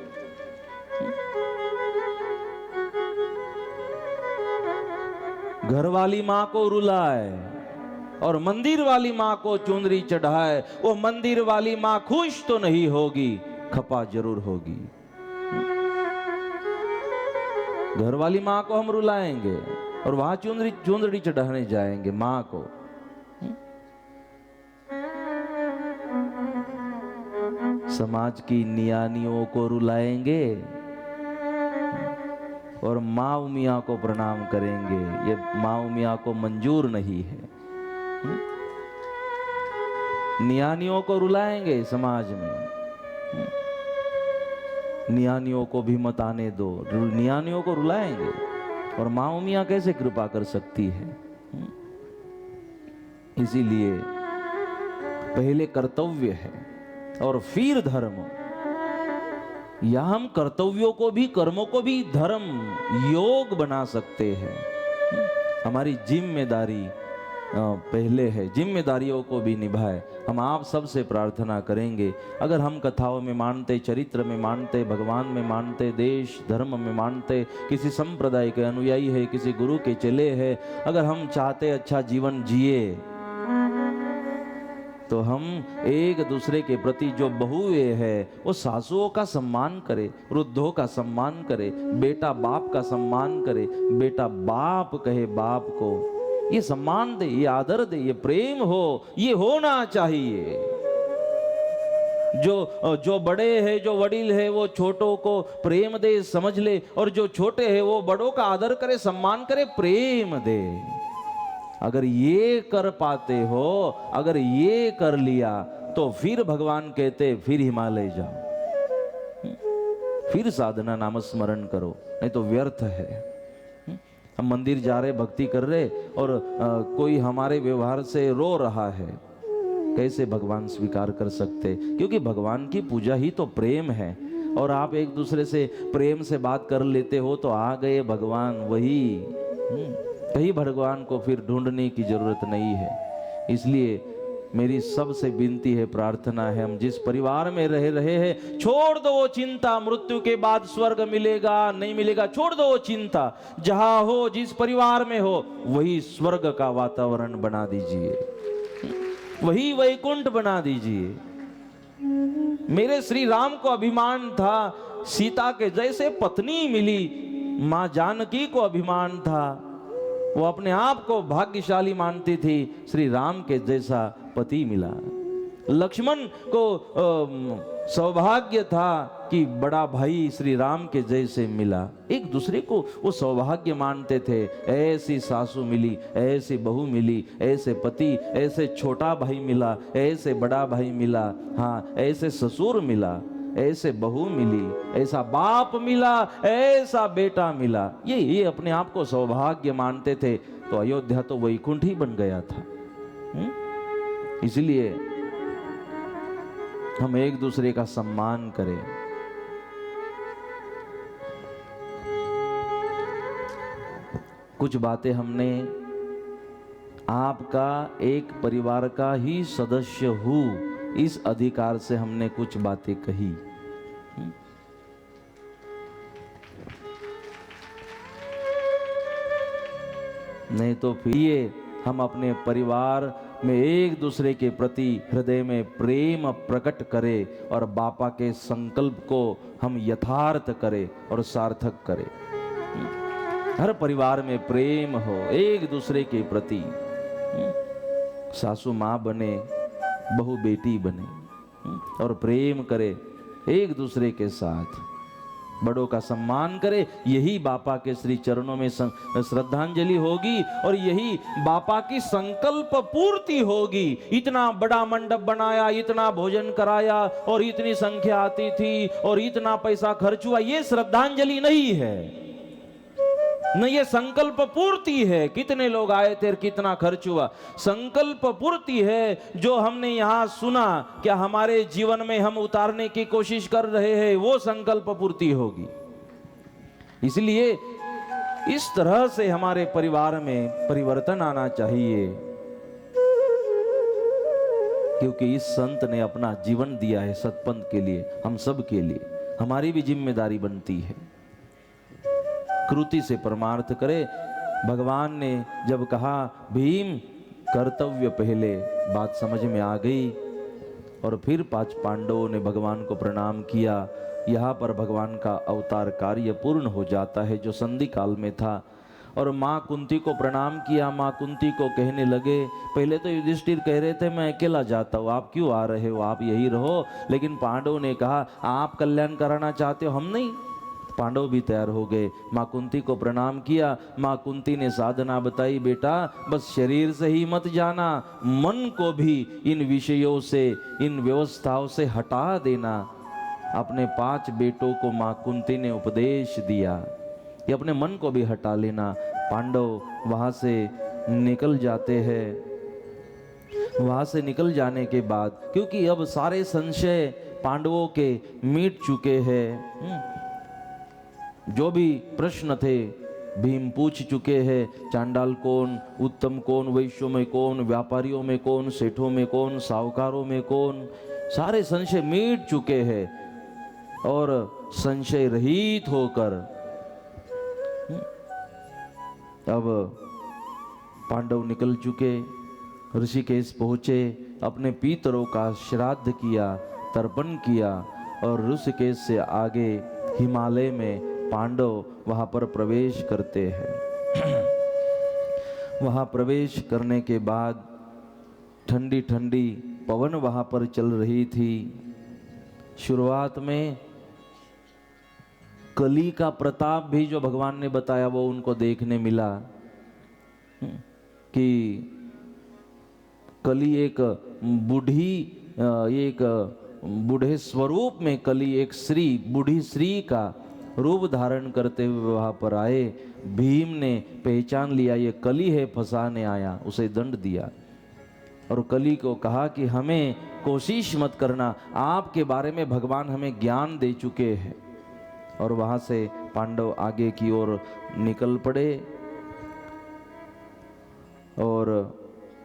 घर वाली मां को रुलाए और मंदिर वाली मां को चुनरी चढ़ाए, वो मंदिर वाली मां खुश तो नहीं होगी, खपा जरूर होगी। घर वाली मां को हम रुलाएंगे और वहां चुनरी चढ़ाने जाएंगे मां को। समाज की नियानियों को रुलाएंगे और माँ मियाँ को प्रणाम करेंगे। ये माँ मियाँ को मंजूर नहीं है। नियानियों को रुलाएंगे समाज में, नियानियों को भी मत आने दो, नियानियों को रुलाएंगे और माँ मियाँ कैसे कृपा कर सकती है। इसीलिए पहले कर्तव्य है और फिर धर्म। या हम कर्तव्यों को भी, कर्मों को भी धर्म योग बना सकते हैं। हमारी जिम्मेदारी पहले है, जिम्मेदारियों को भी निभाए। हम आप सबसे प्रार्थना करेंगे, अगर हम कथाओं में मानते, चरित्र में मानते, भगवान में मानते, देश धर्म में मानते, किसी संप्रदाय के अनुयायी है, किसी गुरु के चेले हैं, अगर हम चाहते अच्छा जीवन जिए, तो हम एक दूसरे के प्रति जो बहुए है वो सासुओं का सम्मान करे, वृद्धों का सम्मान करे, बेटा बाप का सम्मान करे, बेटा बाप कहे बाप को, ये सम्मान दे, ये आदर दे, ये प्रेम हो, ये होना चाहिए। जो बड़े हैं, जो वडील है, वो छोटों को प्रेम दे, समझ ले, और जो छोटे हैं वो बड़ों का आदर करे, सम्मान करे, प्रेम दे। अगर ये कर पाते हो, अगर ये कर लिया, तो फिर भगवान कहते फिर हिमालय जाओ, फिर साधना नाम स्मरण करो, नहीं तो व्यर्थ है। हम मंदिर जा रहे, भक्ति कर रहे, और कोई हमारे व्यवहार से रो रहा है, कैसे भगवान स्वीकार कर सकते? क्योंकि भगवान की पूजा ही तो प्रेम है। और आप एक दूसरे से प्रेम से बात कर लेते हो तो आ गए भगवान, वही कहीं भगवान को फिर ढूंढने की जरूरत नहीं है। इसलिए मेरी सबसे विनती है, प्रार्थना है, हम जिस परिवार में रह रहे हैं, छोड़ दो वो चिंता, मृत्यु के बाद स्वर्ग मिलेगा नहीं मिलेगा, छोड़ दो वो चिंता। जहां हो, जिस परिवार में हो, वही स्वर्ग का वातावरण बना दीजिए, वही वैकुंठ बना दीजिए। मेरे श्री राम को अभिमान था सीता के जैसे पत्नी मिली, मां जानकी को अभिमान था, वो अपने आप को भाग्यशाली मानती थी, श्री राम के जैसा पति मिला। लक्ष्मण को सौभाग्य था कि बड़ा भाई श्री राम के जैसे मिला। एक दूसरे को वो सौभाग्य मानते थे, ऐसी सासू मिली, ऐसी बहू मिली, ऐसे पति, ऐसे छोटा भाई मिला, ऐसे बड़ा भाई मिला, हाँ ऐसे ससुर मिला, ऐसे बहू मिली, ऐसा बाप मिला, ऐसा बेटा मिला। ये अपने आप को सौभाग्य मानते थे, तो अयोध्या तो वैकुंठ ही बन गया था। इसलिए हम एक दूसरे का सम्मान करें। कुछ बातें हमने आपका एक परिवार का ही सदस्य हूं, इस अधिकार से हमने कुछ बातें कही। नहीं तो फिर ये हम अपने परिवार में एक दूसरे के प्रति हृदय में प्रेम प्रकट करें और बापा के संकल्प को हम यथार्थ करें और सार्थक करें। हर परिवार में प्रेम हो एक दूसरे के प्रति, सासू माँ बने, बहू बेटी बने, और प्रेम करे एक दूसरे के साथ, बड़ों का सम्मान करे। यही बापा के श्री चरणों में श्रद्धांजलि होगी और यही बापा की संकल्प पूर्ति होगी। इतना बड़ा मंडप बनाया, इतना भोजन कराया और इतनी संख्या आती थी और इतना पैसा खर्च हुआ, ये श्रद्धांजलि नहीं है, न ये संकल्प पूर्ति है। कितने लोग आए थे, कितना खर्च हुआ, संकल्प पूर्ति है। जो हमने यहाँ सुना, क्या हमारे जीवन में हम उतारने की कोशिश कर रहे हैं, वो संकल्प पूर्ति होगी। इसलिए इस तरह से हमारे परिवार में परिवर्तन आना चाहिए, क्योंकि इस संत ने अपना जीवन दिया है सतपंथ के लिए, हम सब के लिए। हमारी भी जिम्मेदारी बनती है, कृति से परमार्थ करे। भगवान ने जब कहा भीम कर्तव्य पहले, बात समझ में आ गई और फिर 5 पांडवों ने भगवान को प्रणाम किया। यहाँ पर भगवान का अवतार कार्य पूर्ण हो जाता है जो संधि काल में था। और माँ कुंती को प्रणाम किया। माँ कुंती को कहने लगे, पहले तो युधिष्ठिर कह रहे थे मैं अकेला जाता हूँ, आप क्यों आ रहे हो, आप यही रहो। लेकिन पांडवों ने कहा आप कल्याण कराना चाहते हो, हम नहीं। पांडव भी तैयार हो गए। माँ कुंती को प्रणाम किया। माँ कुंती ने साधना बताई, बेटा बस शरीर से ही मत जाना, मन को भी इन विषयों से, इन व्यवस्थाओं से हटा देना। अपने 5 बेटों को माँ कुंती ने उपदेश दिया कि अपने मन को भी हटा लेना। पांडव वहां से निकल जाते हैं। वहां से निकल जाने के बाद, क्योंकि अब सारे संशय पांडवों के मिट चुके हैं, जो भी प्रश्न थे भीम पूछ चुके हैं। चांडाल कौन, उत्तम कौन, वैश्यों में कौन, व्यापारियों में कौन, सेठों में कौन, साहूकारों में कौन, सारे संशय मिट चुके हैं। और संशय रहित होकर अब पांडव निकल चुके। ऋषिकेश पहुंचे, अपने पितरों का श्राद्ध किया, तर्पण किया और ऋषिकेश से आगे हिमालय में पांडव वहां पर प्रवेश करते हैं। वहां प्रवेश करने के बाद ठंडी ठंडी पवन वहां पर चल रही थी। शुरुआत में कली का प्रताप भी जो भगवान ने बताया वो उनको देखने मिला कि कली एक बूढ़े स्वरूप में कली एक स्त्री, बूढ़ी स्त्री का रूप धारण करते हुए वहां पर आए। भीम ने पहचान लिया ये कली है, फंसाने आया, उसे दंड दिया और कली को कहा कि हमें कोशिश मत करना, आपके बारे में भगवान हमें ज्ञान दे चुके हैं। और वहां से पांडव आगे की ओर निकल पड़े और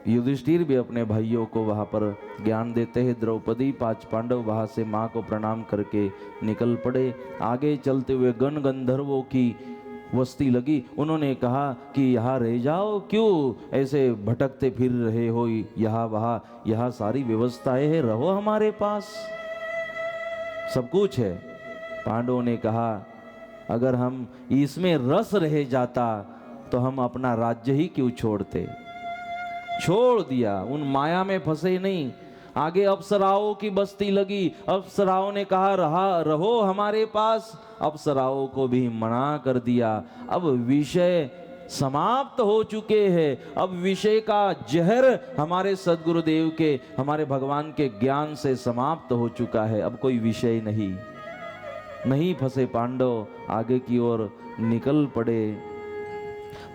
युधिष्ठिर भी अपने भाइयों को वहां पर ज्ञान देते हैं। द्रौपदी, 5 पांडव वहां से माँ को प्रणाम करके निकल पड़े। आगे चलते हुए गण गंधर्वों की वस्ती लगी। उन्होंने कहा कि यहाँ रह जाओ, क्यों ऐसे भटकते फिर रहे हो यहाँ वहाँ, यहाँ सारी व्यवस्थाएं है, रहो हमारे पास, सब कुछ है। पांडवों ने कहा अगर हम इसमें रस रह जाता तो हम अपना राज्य ही क्यों छोड़ते। छोड़ दिया, उन माया में फंसे नहीं। आगे अप्सराओं की बस्ती लगी। अप्सराओं ने कहा रहो हमारे पास, अप्सराओं को भी मना कर दिया। अब विषय समाप्त हो चुके हैं। अब विषय का जहर हमारे सद्गुरुदेव के, हमारे भगवान के ज्ञान से समाप्त हो चुका है। अब कोई विषय नहीं फंसे पांडव आगे की ओर निकल पड़े।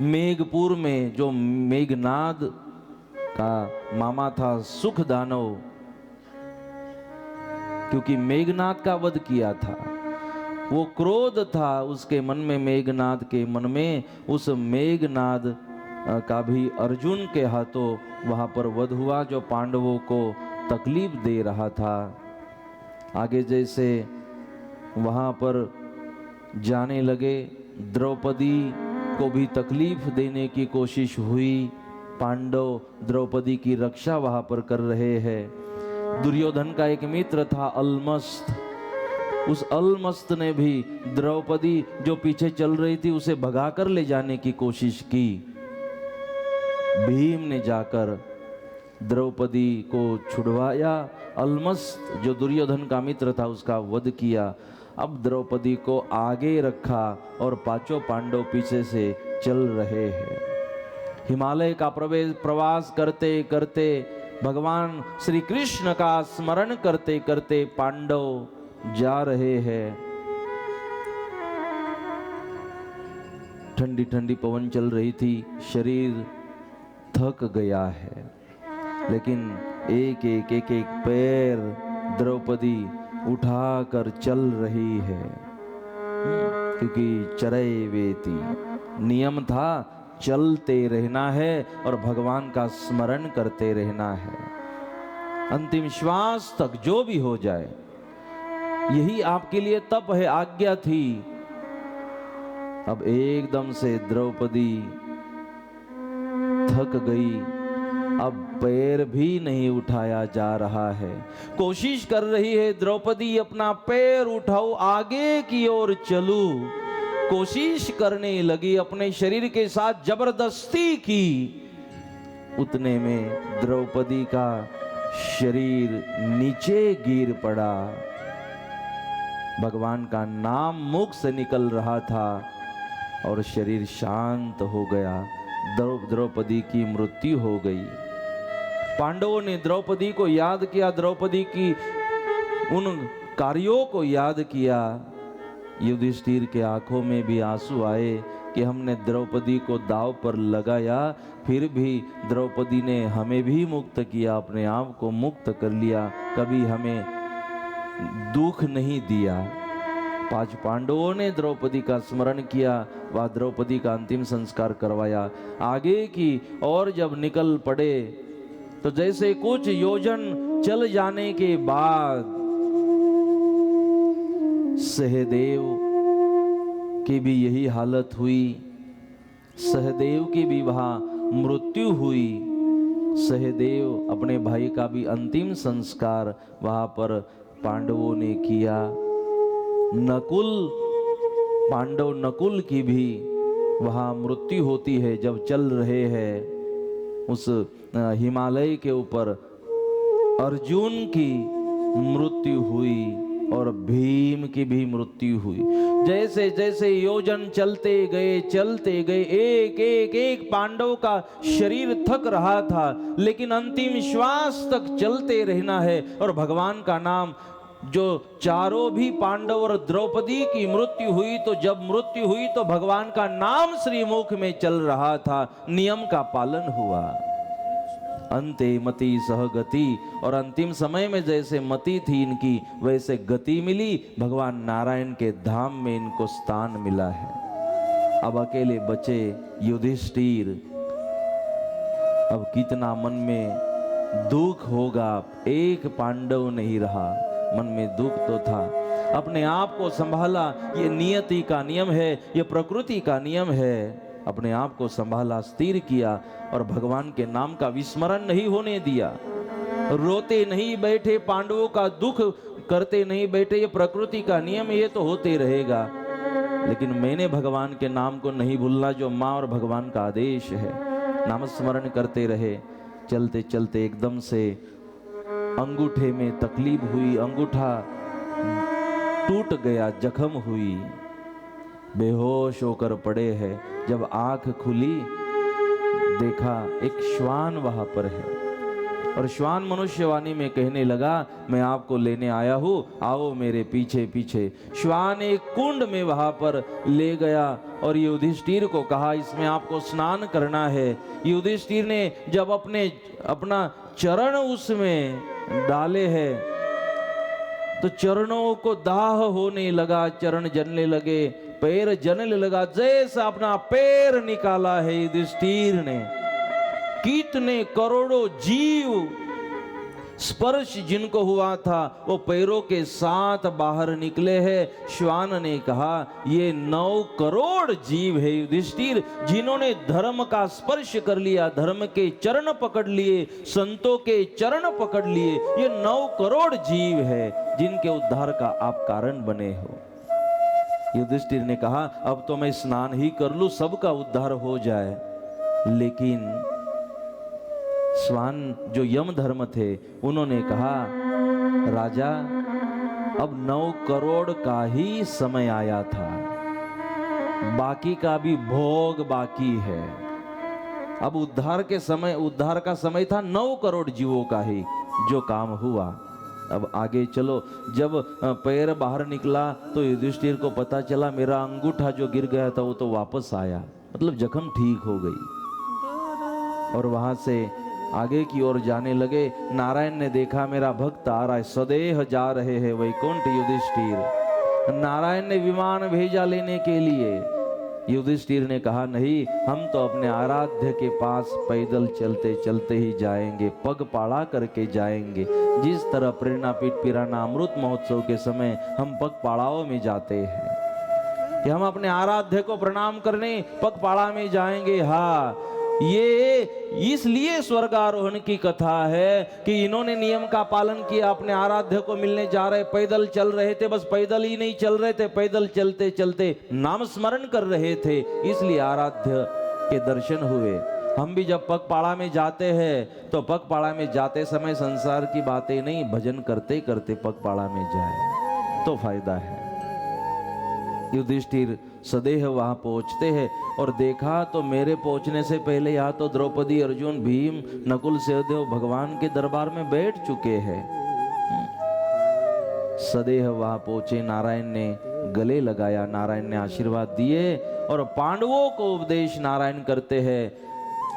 मेघपुर में जो मेघनाद का मामा था सुख दानव, क्योंकि मेघनाद का वध किया था, वो क्रोध था उसके मन में, मेघनाद के मन में, उस मेघनाद का भी अर्जुन के हाथों वहां पर वध हुआ, जो पांडवों को तकलीफ दे रहा था। आगे जैसे वहां पर जाने लगे, द्रौपदी को भी तकलीफ देने की कोशिश हुई। पांडव द्रौपदी की रक्षा वहां पर कर रहे हैं। दुर्योधन का एक मित्र था अलमस्त, उस अलमस्त ने भी द्रौपदी जो पीछे चल रही थी उसे भगाकर ले जाने की कोशिश की। भीम ने जाकर द्रौपदी को छुड़वाया। अलमस्त जो दुर्योधन का मित्र था उसका वध किया। अब द्रौपदी को आगे रखा और 5 पांडव पीछे से चल रहे हैं। हिमालय का प्रवास करते करते, भगवान श्री कृष्ण का स्मरण करते करते पांडव जा रहे हैं। ठंडी ठंडी पवन चल रही थी, शरीर थक गया है, लेकिन एक एक पैर द्रौपदी उठाकर चल रही है, क्योंकि चरय वेति नियम था, चलते रहना है और भगवान का स्मरण करते रहना है अंतिम श्वास तक, जो भी हो जाए। यही आपके लिए तप है, आज्ञा थी। अब एकदम से द्रौपदी थक गई, अब पैर भी नहीं उठाया जा रहा है। कोशिश कर रही है द्रौपदी, अपना पैर उठाओ, आगे की ओर चलूं, कोशिश करने लगी, अपने शरीर के साथ जबरदस्ती की, उतने में द्रौपदी का शरीर नीचे गिर पड़ा। भगवान का नाम मुख से निकल रहा था और शरीर शांत हो गया। द्रौपदी की मृत्यु हो गई। पांडवों ने द्रौपदी को याद किया, द्रौपदी की उन कार्यों को याद किया। युधिष्ठिर के आंखों में भी आंसू आए कि हमने द्रौपदी को दांव पर लगाया, फिर भी द्रौपदी ने हमें भी मुक्त किया, अपने आप को मुक्त कर लिया, कभी हमें दुख नहीं दिया। 5 पांडवों ने द्रौपदी का स्मरण किया, वह द्रौपदी का अंतिम संस्कार करवाया। आगे की और जब निकल पड़े तो जैसे कुछ योजन चल जाने के बाद सहदेव की भी यही हालत हुई। सहदेव की भी वहां मृत्यु हुई। सहदेव अपने भाई का भी अंतिम संस्कार वहां पर पांडवों ने किया। नकुल, पांडव नकुल की भी वहां मृत्यु होती है जब चल रहे हैं उस हिमालय के ऊपर। अर्जुन की मृत्यु हुई और भीम की भी मृत्यु हुई। जैसे जैसे योजन चलते गए, एक पांडव का शरीर थक रहा था, लेकिन अंतिम श्वास तक चलते रहना है और भगवान का नाम। जो चारों भी पांडव और द्रौपदी की मृत्यु हुई, तो जब मृत्यु हुई तो भगवान का नाम श्रीमुख में चल रहा था, नियम का पालन हुआ। अंते मति सहगति, और अंतिम समय में जैसे मति थी इनकी, वैसे गति मिली। भगवान नारायण के धाम में इनको स्थान मिला है। अब अकेले बचे युधिष्ठिर। अब कितना मन में दुख होगा, एक पांडव नहीं रहा, मन में दुख तो था। अपने आप को संभाला, ये नियति का नियम है, ये प्रकृति का नियम है। अपने आप को संभाला, स्थिर किया और भगवान के नाम का विस्मरण नहीं होने दिया। रोते नहीं बैठे, पांडवों का दुख करते नहीं बैठे, ये प्रकृति का नियम, ये तो होते रहेगा, लेकिन मैंने भगवान के नाम को नहीं भूलना, जो माँ और भगवान का आदेश है। नाम स्मरण करते रहे। चलते चलते एकदम से अंगूठे में तकलीफ हुई, अंगूठा टूट गया, जख्म हुई, बेहोश होकर पड़े हैं। जब आंख खुली देखा एक श्वान वहां पर है और श्वान मनुष्यवाणी में कहने लगा, मैं आपको लेने आया हूं, आओ मेरे पीछे पीछे। श्वान एक कुंड में वहां पर ले गया और युधिष्ठिर को कहा, इसमें आपको स्नान करना है। युधिष्ठिर ने जब अपना चरण उसमें डाले हैं तो चरणों को दाह होने लगा, चरण जलने लगे, पैर जलने लगा। जैसा अपना पैर निकाला है युधिष्ठिर ने, कितने करोड़ों जीव स्पर्श जिनको हुआ था वो पैरों के साथ बाहर निकले हैं। श्वान ने कहा, ये 9 करोड़ जीव है युधिष्ठिर, जिन्होंने धर्म का स्पर्श कर लिया, धर्म के चरण पकड़ लिए, संतों के चरण पकड़ लिए। ये 9 करोड़ जीव है जिनके उद्धार का आप कारण बने हो। युधिष्ठिर ने कहा, अब तो मैं स्नान ही कर लूं, सबका उद्धार हो जाए। लेकिन श्वान जो यम धर्म थे उन्होंने कहा, राजा अब 9 करोड़ का ही समय आया था, बाकी का भी भोग बाकी है। अब उद्धार का समय था 9 करोड़ जीवों का ही, जो काम हुआ। अब आगे चलो। जब पैर बाहर निकला तो युधिष्ठिर को पता चला मेरा अंगूठा जो गिर गया था वो तो वापस आया, मतलब जख्म ठीक हो गई। और वहां से आगे की ओर जाने लगे। नारायण ने देखा मेरा भक्त आ रहा है, सदेह जा रहे हैं वैकुंठ युधिष्ठिर। नारायण ने विमान भेजा लेने के लिए। युधिष्ठिर ने कहा, नहीं, हम तो अपने आराध्य के पास पैदल चलते चलते ही जाएंगे, पग पाड़ा करके जाएंगे। जिस तरह प्रेरणापीठ पिराना अमृत महोत्सव के समय हम पग पाड़ाओं में जाते हैं कि हम अपने आराध्य को प्रणाम करने पग पाड़ा में जाएंगे। हाँ, ये इसलिए स्वर्गारोहण की कथा है कि इन्होंने नियम का पालन किया, अपने आराध्य को मिलने जा रहे, पैदल चल रहे थे, बस पैदल ही नहीं चल रहे थे, पैदल चलते चलते नाम स्मरण कर रहे थे, इसलिए आराध्य के दर्शन हुए। हम भी जब पगपाड़ा में जाते हैं तो पगपाड़ा में जाते समय संसार की बातें नहीं, भजन करते करते पगपाड़ा में जाए तो फायदा है। युधिष्ठिर सदैव वहां पहुंचते हैं और देखा तो मेरे पहुंचने से पहले यहाँ तो द्रौपदी, अर्जुन, भीम, नकुल, सहदेव भगवान के दरबार में बैठ चुके हैं। सदैव वहां पहुंचे, नारायण ने गले लगाया, नारायण ने आशीर्वाद दिए और पांडवों को उपदेश नारायण करते हैं,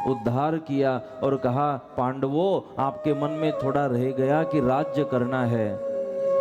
उद्धार किया और कहा, पांडवों आपके मन में थोड़ा रह गया कि राज्य करना है,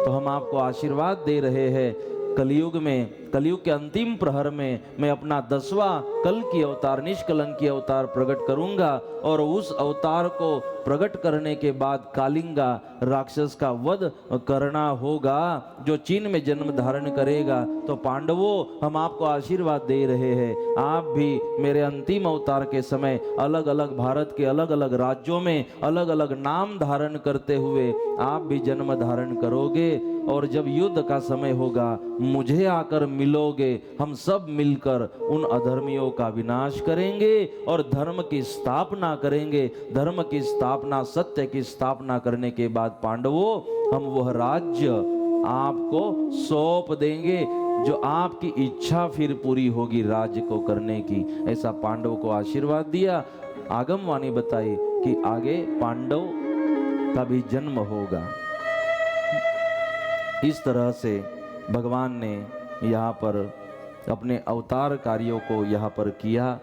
तो हम आपको आशीर्वाद दे रहे हैं। कलयुग में, कलयुग के अंतिम प्रहर में मैं अपना 10वां कल की अवतार, निष्कलंकी अवतार प्रकट करूंगा और उस अवतार को प्रकट करने के बाद कालिंगा राक्षस का वध करना होगा, जो चीन में जन्म धारण करेगा। तो पांडवों हम आपको आशीर्वाद दे रहे हैं, आप भी मेरे अंतिम अवतार के समय अलग अलग भारत के अलग अलग राज्यों में अलग अलग नाम धारण करते हुए आप भी जन्म धारण करोगे और जब युद्ध का समय होगा मुझे आकर मिलोगे, हम सब मिलकर उन अधर्मियों का विनाश करेंगे और धर्म की स्थापना करेंगे। धर्म की स्थापना, सत्य की स्थापना करने के बाद पांडवों हम वह राज्य आपको सौंप देंगे जो आपकी इच्छा फिर पूरी होगी राज्य को करने की। ऐसा पांडव को आशीर्वाद दिया। आगमवाणी बताई कि आगे पांडव का भी जन्म होगा। इस तरह से भगवान ने यहाँ पर अपने अवतार कार्यों को यहाँ पर किया।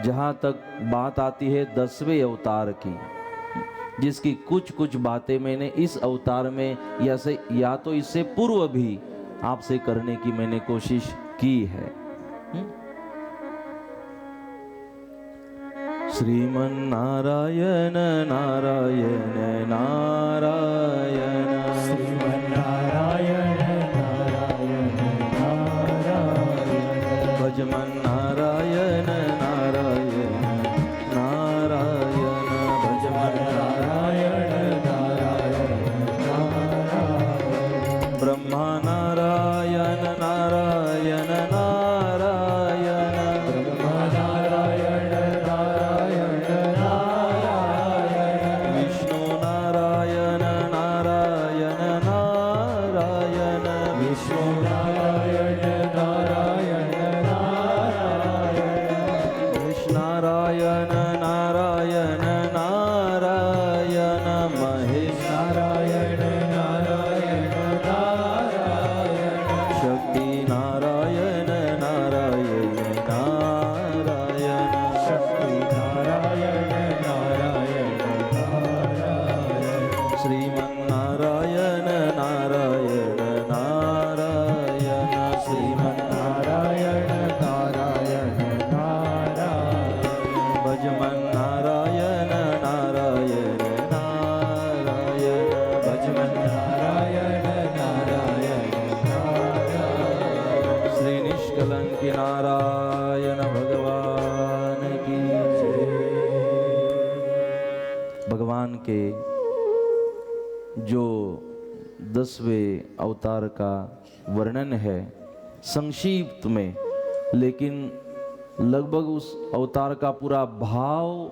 जहाँ तक बात आती है 10वें अवतार की, जिसकी कुछ कुछ बातें मैंने इस अवतार में या तो इससे पूर्व भी आपसे करने की मैंने कोशिश की है। श्रीमन नारायण नारायण नारायण, श्रीमन नारायण नारायण नारायण, भजमन नारायण नारायण नारायण, भजमन नारायण नारायण नारायण, ब्रह्मा नारायण नारायण नारायण, ब्रह्मा नारायण नारायण नारायण, विष्णु नारायण नारायण नारायण, विष्णु नारायण नारायण नारायण, कृष्ण नारायण नारायण नारायण, महेश नारायण नारायण नारायण, शक्ति नारायण नारायण नारायण, शक्ति नारायण नारायण नारायण, श्रीमन नारायण नारायण नारायण, श्रीमन नारायण नारायण नारायण, भजमन नारायण नारायण नारायण, भजमन नारायण नारायण नारायण, श्री निष्कलंकी नारायण भगवान की जय। भगवान के जो 10वें अवतार का वर्णन है संक्षिप्त में, लेकिन लगभग उस अवतार का पूरा भाव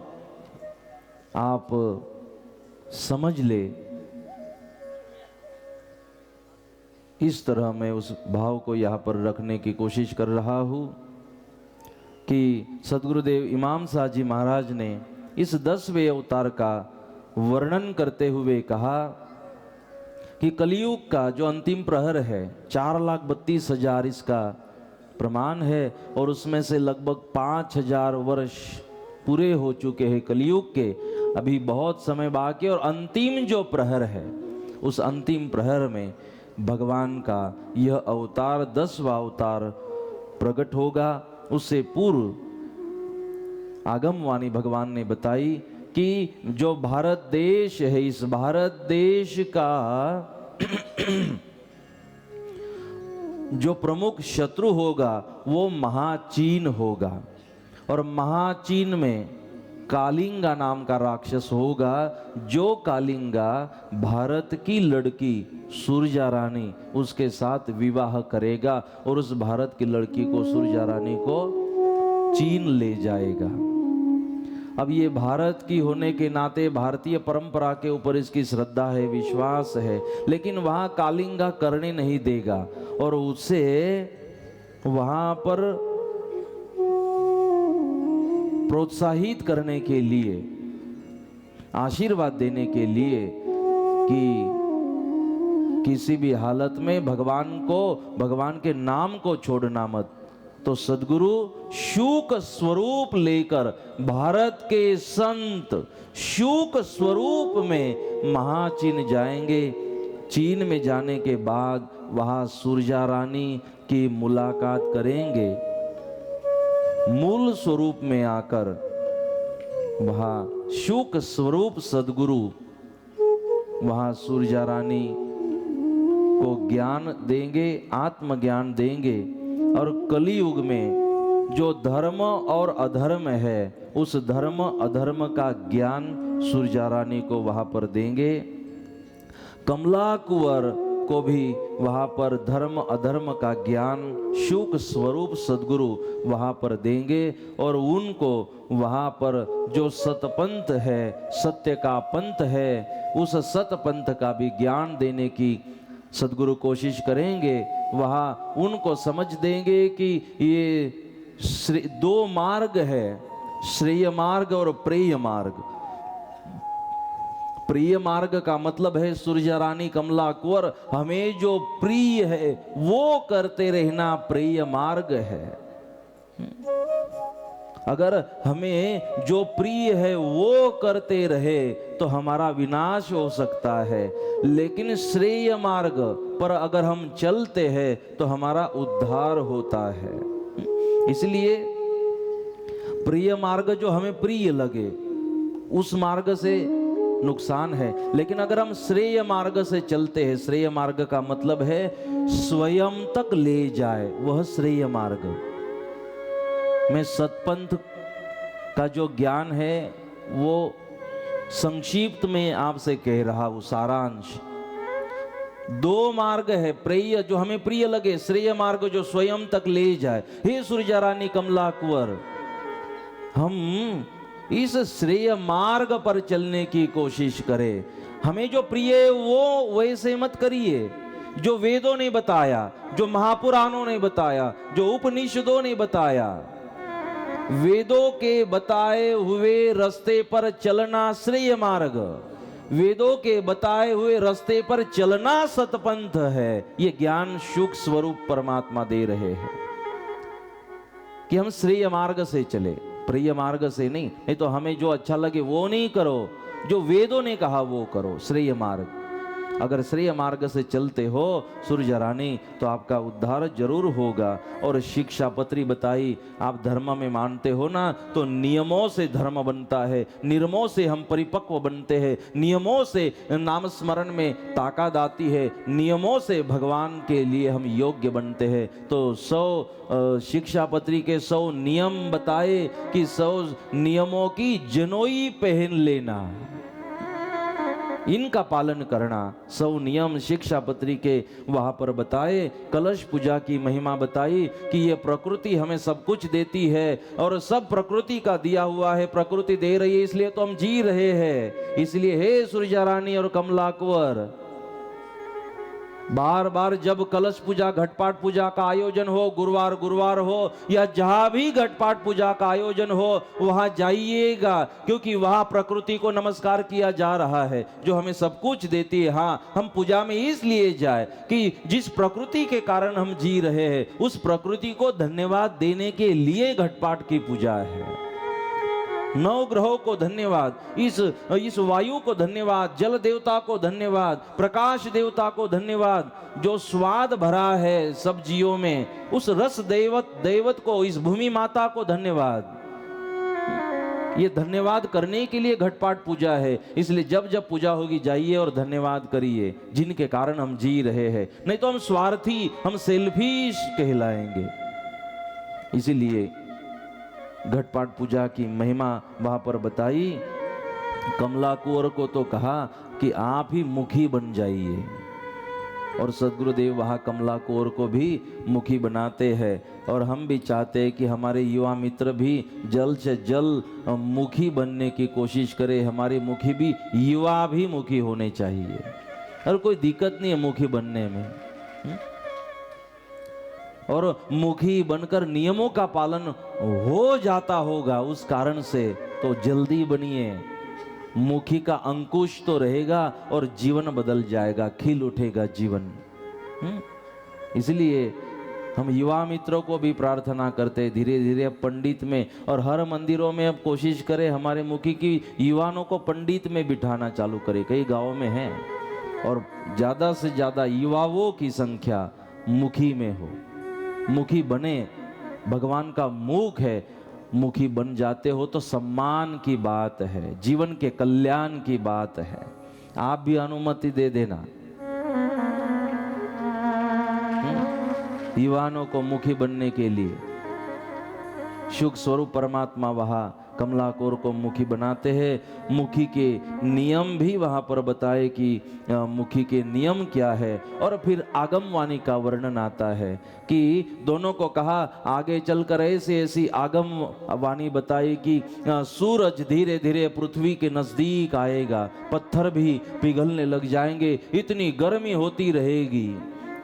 आप समझ ले, इस तरह मैं उस भाव को यहाँ पर रखने की कोशिश कर रहा हूँ कि सद्गुरुदेव इमाम साहब जी महाराज ने इस 10वें अवतार का वर्णन करते हुए कहा कि कलयुग का जो अंतिम प्रहर है 4,32,000 इसका प्रमाण है और उसमें से लगभग 5,000 वर्ष पूरे हो चुके हैं कलयुग के, अभी बहुत समय बाकी। और अंतिम जो प्रहर है उस अंतिम प्रहर में भगवान का यह अवतार 10वां अवतार प्रकट होगा। उससे पूर्व आगमवाणी भगवान ने बताई कि जो भारत देश है, इस भारत देश का जो प्रमुख शत्रु होगा वो महाचीन होगा। और महाचीन में कालिंगा नाम का राक्षस होगा, जो कालिंगा भारत की लड़की सुरजा रानी उसके साथ विवाह करेगा और उस भारत की लड़की को, सुरजा रानी को चीन ले जाएगा। अब ये भारत की होने के नाते भारतीय परंपरा के ऊपर इसकी श्रद्धा है, विश्वास है, लेकिन वहां कालिंगा करने नहीं देगा और उसे वहां पर प्रोत्साहित करने के लिए, आशीर्वाद देने के लिए कि किसी भी हालत में भगवान के नाम को छोड़ना मत, तो सद्गुरु शूक स्वरूप लेकर भारत के संत शूक स्वरूप में महाचीन जाएंगे। चीन में जाने के बाद वहां सुरजा रानी की मुलाकात करेंगे। मूल स्वरूप में आकर वहां शूक स्वरूप सद्गुरु वहां सुरजा रानी को ज्ञान देंगे, आत्मज्ञान देंगे और कलियुग में जो धर्म और अधर्म है उस धर्म अधर्म का ज्ञान सुरजा रानी को वहां पर देंगे। कमला कुंवर को भी वहां पर धर्म अधर्म का ज्ञान शूक स्वरूप सद्गुरु वहां पर देंगे और उनको वहां पर जो सतपंथ है, सत्य का पंथ है, उस सतपंथ का भी ज्ञान देने की सद्गुरु कोशिश करेंगे। वहां उनको समझ देंगे कि ये दो मार्ग है, श्रेय मार्ग और प्रेय मार्ग। प्रिय मार्ग का मतलब है सुरजा रानी कमला कुंवर, हमें जो प्रिय है वो करते रहना प्रिय मार्ग है। अगर हमें जो प्रिय है वो करते रहे तो हमारा विनाश हो सकता है, लेकिन श्रेय मार्ग पर अगर हम चलते हैं तो हमारा उद्धार होता है। इसलिए प्रिय मार्ग जो हमें प्रिय लगे उस मार्ग से नुकसान है, लेकिन अगर हम श्रेय मार्ग से चलते हैं, श्रेय मार्ग का मतलब है स्वयं तक ले जाए, वह श्रेय मार्ग। मैं सतपंथ का जो ज्ञान है वो संक्षिप्त में आपसे कह रहा हूं, सारांश। दो मार्ग है, प्रिय जो हमें प्रिय लगे, श्रेय मार्ग जो स्वयं तक ले जाए। हे सुरजा रानी कमला कुंवर, हम इस श्रेय मार्ग पर चलने की कोशिश करें। हमें जो प्रिय है वो वैसे मत करिए जो वेदों ने बताया, जो महापुराणों ने बताया, जो उपनिषदों ने बताया। वेदों के बताए हुए रास्ते पर चलना श्रेय मार्ग, वेदों के बताए हुए रास्ते पर चलना सतपंथ है। ये ज्ञान शुक स्वरूप परमात्मा दे रहे हैं कि हम श्रेय मार्ग से चले, प्रिय मार्ग से नहीं। नहीं तो हमें जो अच्छा लगे वो नहीं करो, जो वेदों ने कहा वो करो, श्रेय मार्ग। अगर श्रेय मार्ग से चलते हो सुरजा रानी तो आपका उद्धार जरूर होगा। और शिक्षा पत्री बताई, आप धर्म में मानते हो ना, तो नियमों से धर्म बनता है, नियमों से हम परिपक्व बनते हैं, नियमों से नाम स्मरण में ताकत आती है, नियमों से भगवान के लिए हम योग्य बनते हैं। तो 100 शिक्षा पत्री के 100 नियम बताए कि 100 नियमों की जनोई पहन लेना, इनका पालन करना। 100 नियम शिक्षा पत्री के वहां पर बताए। कलश पूजा की महिमा बताई कि ये प्रकृति हमें सब कुछ देती है और सब प्रकृति का दिया हुआ है, प्रकृति दे रही है, इसलिए तो हम जी रहे हैं। इसलिए हे सुरजा रानी और कमला कुंवर, बार बार जब कलश पूजा घटपाट पूजा का आयोजन हो, गुरुवार हो या जहां भी घटपाट पूजा का आयोजन हो वहां जाइएगा, क्योंकि वहां प्रकृति को नमस्कार किया जा रहा है जो हमें सब कुछ देती है। हाँ, हम पूजा में इसलिए जाए कि जिस प्रकृति के कारण हम जी रहे हैं उस प्रकृति को धन्यवाद देने के लिए घटपाट की पूजा है। 9 ग्रहों को धन्यवाद, इस वायु को धन्यवाद, जल देवता को धन्यवाद, प्रकाश देवता को धन्यवाद, जो स्वाद भरा है सब्जियों में उस रस देवत को, इस भूमि माता को धन्यवाद। ये धन्यवाद करने के लिए घटपाट पूजा है। इसलिए जब जब पूजा होगी जाइए और धन्यवाद करिए जिनके कारण हम जी रहे हैं, नहीं तो हम स्वार्थी, हम सेल्फिश कहलाएंगे। इसीलिए घटपाट पूजा की महिमा वहाँ पर बताई। कमला कुंवर को तो कहा कि आप ही मुखी बन जाइए, और सदगुरुदेव वहाँ कमला कुंवर को भी मुखी बनाते हैं। और हम भी चाहते हैं कि हमारे युवा मित्र भी जल्द से जल्द मुखी बनने की कोशिश करें। हमारे मुखी भी युवा भी मुखी होने चाहिए, और कोई दिक्कत नहीं है मुखी बनने में। और मुखी बनकर नियमों का पालन हो जाता होगा उस कारण से, तो जल्दी बनिए। मुखी का अंकुश तो रहेगा और जीवन बदल जाएगा, खिल उठेगा जीवन। इसलिए हम युवा मित्रों को भी प्रार्थना करते, धीरे धीरे पंडित में, और हर मंदिरों में अब कोशिश करें हमारे मुखी की युवाओं को पंडित में बिठाना चालू करें। कई गांवों में है, और ज़्यादा से ज़्यादा युवाओं की संख्या मुखी में हो। मुखी बने, भगवान का मुख है, मुखी बन जाते हो तो सम्मान की बात है, जीवन के कल्याण की बात है। आप भी अनुमति दे देना युवाओं को मुखी बनने के लिए। सुख स्वरूप परमात्मा वहाँ कमला कौर को मुखी बनाते हैं। मुखी के नियम भी वहाँ पर बताए कि मुखी के नियम क्या है, और फिर आगम वाणी का वर्णन आता है कि दोनों को कहा आगे चलकर ऐसी ऐसी आगम वाणी बताई कि सूरज धीरे धीरे पृथ्वी के नजदीक आएगा, पत्थर भी पिघलने लग जाएंगे, इतनी गर्मी होती रहेगी।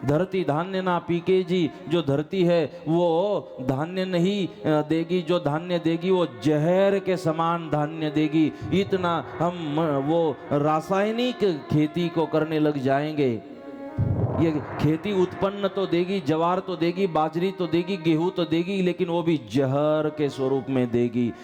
धरती धान्य ना पीके जी, जो धरती है वो धान्य नहीं देगी, जो धान्य देगी वो जहर के समान धान्य देगी। इतना हम वो रासायनिक खेती को करने लग जाएंगे। ये खेती उत्पन्न तो देगी, ज्वार तो देगी, बाजरी तो देगी, गेहूं तो देगी, लेकिन वो भी जहर के स्वरूप में देगी।